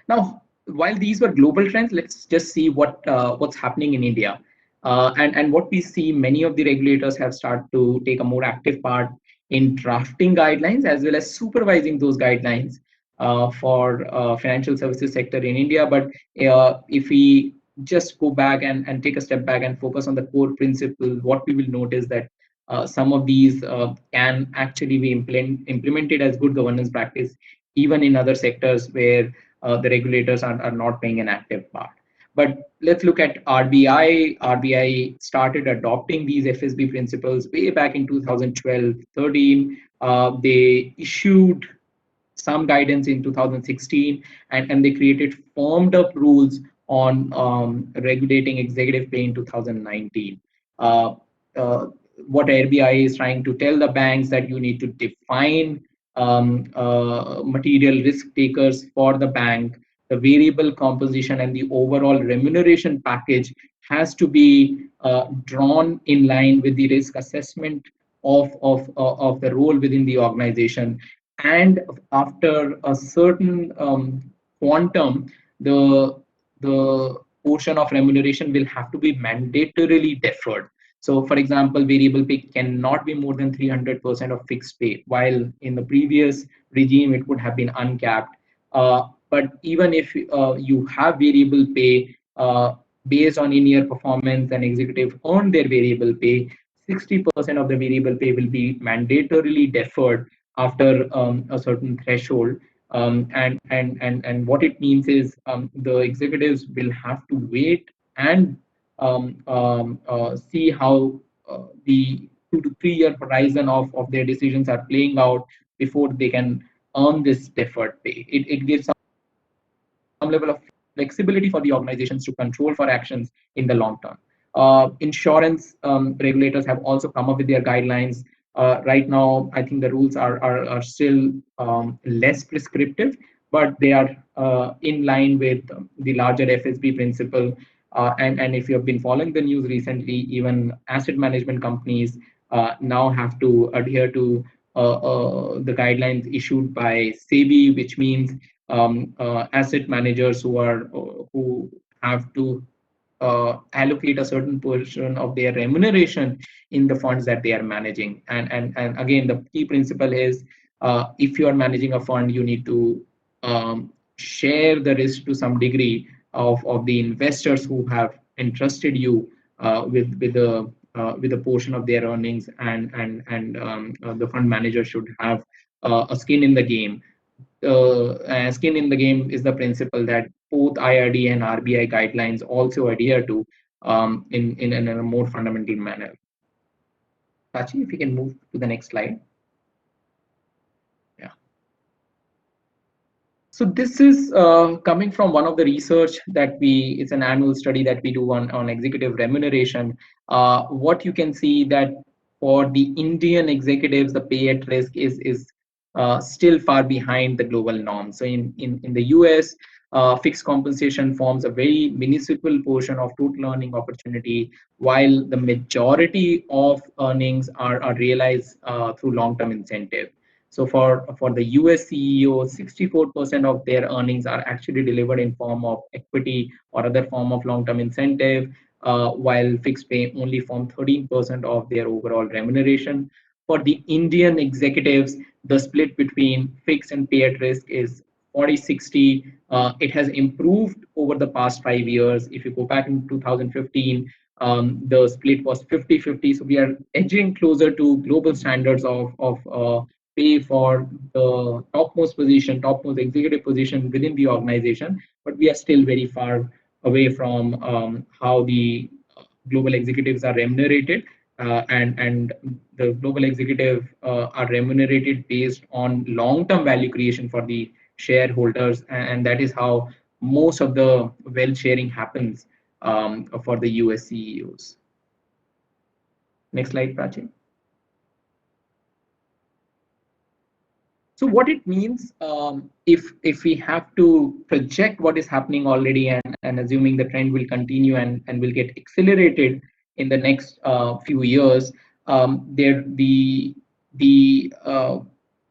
Now, while these were global trends, let's just see what's happening in India. And what we see, many of the regulators have started to take a more active part in drafting guidelines as well as supervising those guidelines for financial services sector in India. But if we just go back and take a step back and focus on the core principle, what we will notice that some of these can actually be implemented as good governance practice, even in other sectors where the regulators are not playing an active part. But let's look at RBI. RBI started adopting these FSB principles way back in 2012-13. They issued some guidance in 2016, and they created formed up rules on regulating executive pay in 2019. What RBI is trying to tell the banks that you need to define material risk takers for the bank. The variable composition and the overall remuneration package has to be drawn in line with the risk assessment of the role within the organization. And after a certain quantum, the portion of remuneration will have to be mandatorily deferred. So, for example, variable pay cannot be more than 300% of fixed pay, while in the previous regime it would have been uncapped. But even if you have variable pay based on in-year performance and executive earn their variable pay, 60% of the variable pay will be mandatorily deferred after a certain threshold. And what it means is the executives will have to wait and see how the 2 to 3 year horizon of their decisions are playing out before they can earn this deferred pay. It gives some level of flexibility for the organizations to control for actions in the long term. Insurance regulators have also come up with their guidelines. Right now, I think the rules are still less prescriptive, but they are in line with the larger FSB principle. And if you have been following the news recently, even asset management companies now have to adhere to the guidelines issued by SEBI, which means asset managers who have to allocate a certain portion of their remuneration in the funds that they are managing. And again, the key principle is if you are managing a fund, you need to share the risk to some degree of the investors who have entrusted you with a portion of their earnings, and the fund manager should have a skin in the game. Skin in the game is the principle that both IRD and RBI guidelines also adhere to in a more fundamental manner. Sachi, if you can move to the next slide. Yeah. So this is coming from one of the research that it's an annual study that we do on executive remuneration. What you can see that for the Indian executives, the pay at risk is still far behind the global norm. So in the US, fixed compensation forms a very minuscule portion of total earning opportunity, while the majority of earnings are realized through long-term incentive. So for the US CEOs, 64% of their earnings are actually delivered in form of equity or other form of long-term incentive, while fixed pay only form 13% of their overall remuneration. For the Indian executives, the split between fixed and pay at risk is 40-60. It has improved over the past 5 years. If you go back in 2015, the split was 50-50. So we are edging closer to global standards of pay for the topmost executive position within the organization, but we are still very far away from how the global executives are remunerated. And the global executive are remunerated based on long-term value creation for the shareholders, and that is how most of the wealth sharing happens for the US CEOs. Next slide, Prachi. So what it means, if we have to project what is happening already, and assuming the trend will continue and will get accelerated in the next few years,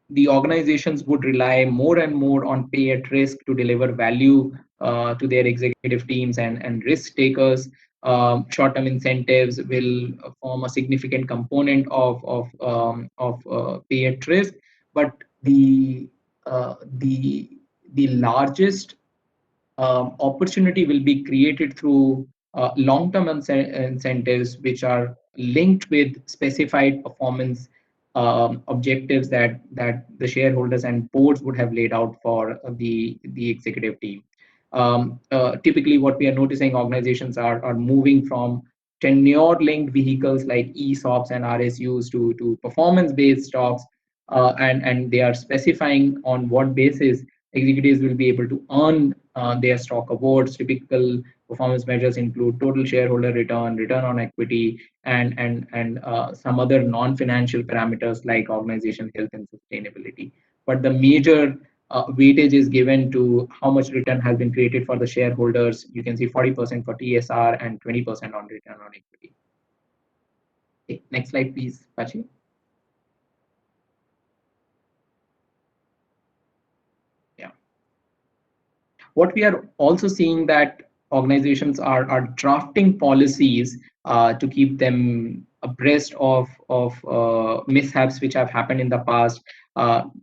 the organizations would rely more and more on pay at risk to deliver value to their executive teams and risk takers. Short-term incentives will form a significant component of pay at risk, but the largest opportunity will be created through long-term incentives, which are linked with specified performance objectives that the shareholders and boards would have laid out for the executive team. Typically, what we are noticing, organizations are moving from tenure-linked vehicles like ESOPs and RSUs to performance-based stocks, and they are specifying on what basis executives will be able to earn their stock awards. Typical performance measures include total shareholder return, return on equity, and some other non-financial parameters like organization health and sustainability. But the major weightage is given to how much return has been created for the shareholders. You can see 40% for TSR and 20% on return on equity. Okay, next slide, please, Pachi. What we are also seeing that organizations are drafting policies to keep them abreast of mishaps which have happened in the past.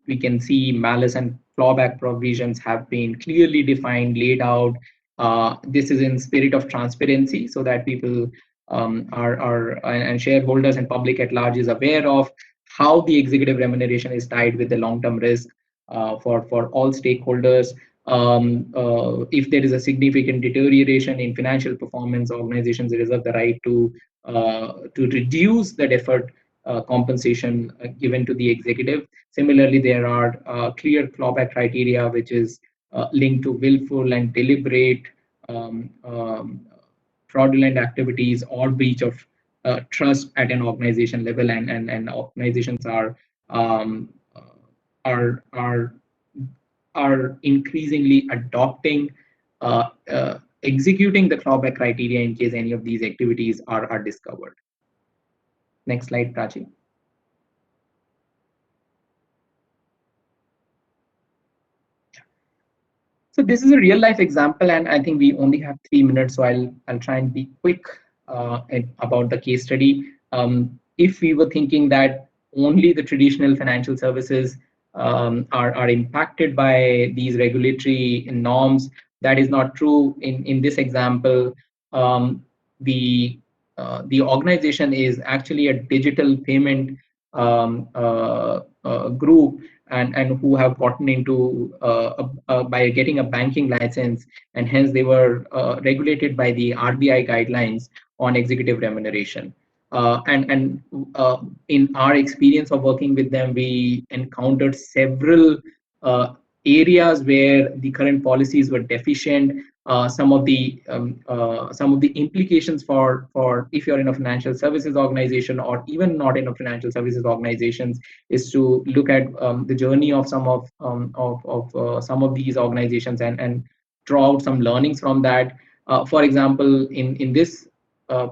We can see malice and clawback provisions have been clearly defined, laid out. This is in spirit of transparency, so that people and shareholders and public at large is aware of how the executive remuneration is tied with the long-term risk for all stakeholders. If there is a significant deterioration in financial performance, organizations reserve the right to reduce the deferred compensation given to the executive. Similarly, there are clear clawback criteria, which is linked to willful and deliberate fraudulent activities or breach of trust at an organization level, and organizations um, are are are increasingly adopting executing the clawback criteria in case any of these activities are discovered. Next slide, Prachi. So this is a real life example, and I think we only have 3 minutes, so I'll try and be quick about the case study. If we were thinking that only the traditional financial services are impacted by these regulatory norms, that is not true. In this example, the organization is actually a digital payment group, and who have gotten into by getting a banking license, and hence they were regulated by the RBI guidelines on executive remuneration. And in our experience of working with them, we encountered several areas where the current policies were deficient. Some of the implications for if you're in a financial services organization, or even not in a financial services organizations, is to look at the journey of some of these organizations, and draw out some learnings from that. For example, in this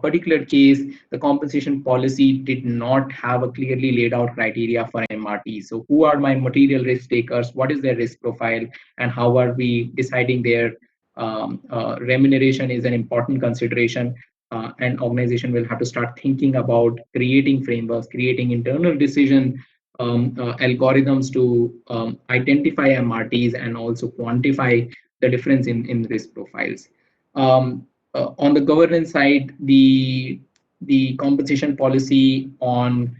particular case, the compensation policy did not have a clearly laid out criteria for MRT. So who are my material risk takers? What is their risk profile? And how are we deciding their remuneration is an important consideration. And organization will have to start thinking about creating frameworks, creating internal decision algorithms to identify MRTs and also quantify the difference in risk profiles. On the governance side, the compensation policy on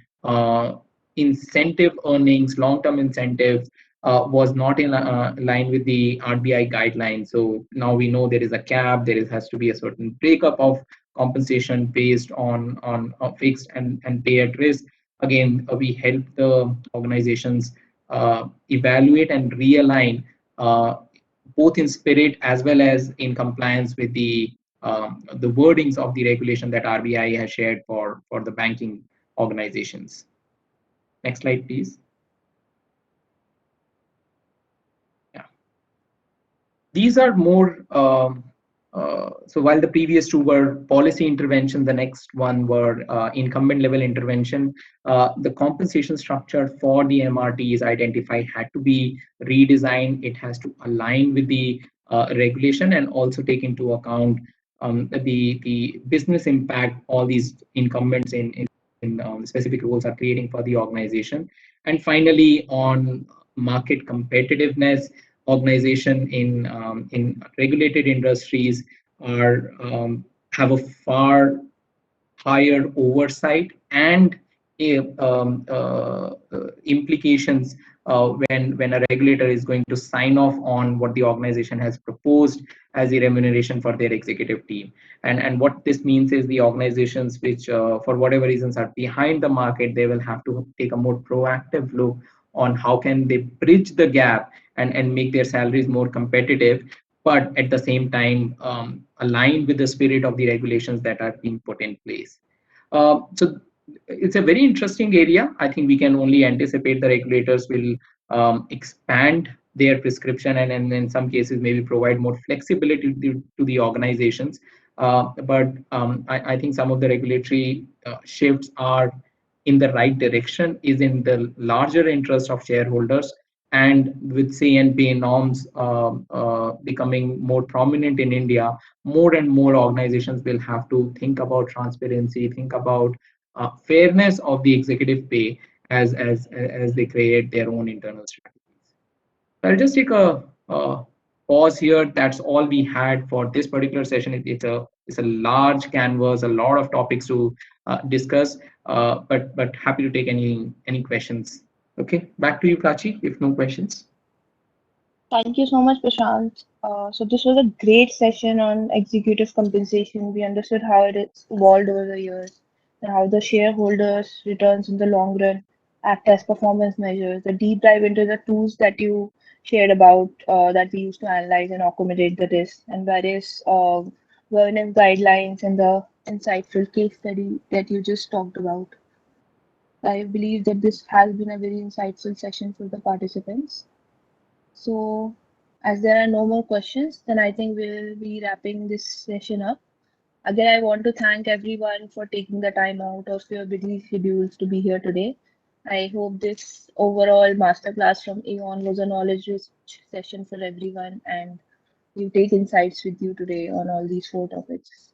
incentive earnings, long-term incentives, was not in line with the RBI guidelines. So now we know there is a cap. Has to be a certain breakup of compensation based on fixed and pay at risk. Again, we help the organizations evaluate and realign, both in spirit as well as in compliance with the wordings of the regulation that RBI has shared for the banking organizations. Next slide, please. Yeah. These are more, so while the previous two were policy intervention, the next one were incumbent level intervention. The compensation structure for the MRTs identified had to be redesigned. It has to align with the regulation, and also take into account the business impact all these incumbents in specific roles are creating for the organization. And finally, on market competitiveness, organization in regulated industries are have a far higher oversight and implications when a regulator is going to sign off on what the organization has proposed as the remuneration for their executive team. And what this means is the organizations which for whatever reasons are behind the market, they will have to take a more proactive look on how can they bridge the gap and make their salaries more competitive, but at the same time aligned with the spirit of the regulations that are being put in place. So it's a very interesting area. I think we can only anticipate the regulators will expand their prescription, and in some cases maybe provide more flexibility to the organizations. But I think some of the regulatory shifts are in the right direction, is in the larger interest of shareholders, and with say and pay norms becoming more prominent in India, more and more organizations will have to think about transparency, think about fairness of the executive pay as they create their own internal strategies. I'll just take a pause here. That's all we had for this particular session. It's a large canvas, a lot of topics to discuss, but happy to take any questions. Okay, back to you, Prachi, if no questions. Thank you so much, Prashant. So this was a great session on executive compensation. We understood how it has evolved over the years and how the shareholders' returns in the long run act as performance measures. The deep dive into the tools that you shared about that we use to analyze and accommodate the risk and various governance guidelines and the insightful case study that you just talked about. I believe that this has been a very insightful session for the participants. So, as there are no more questions, then I think we'll be wrapping this session up. Again, I want to thank everyone for taking the time out of your busy schedules to be here today. I hope this overall masterclass from Aon was a knowledge-rich session for everyone, and you take insights with you today on all these four topics.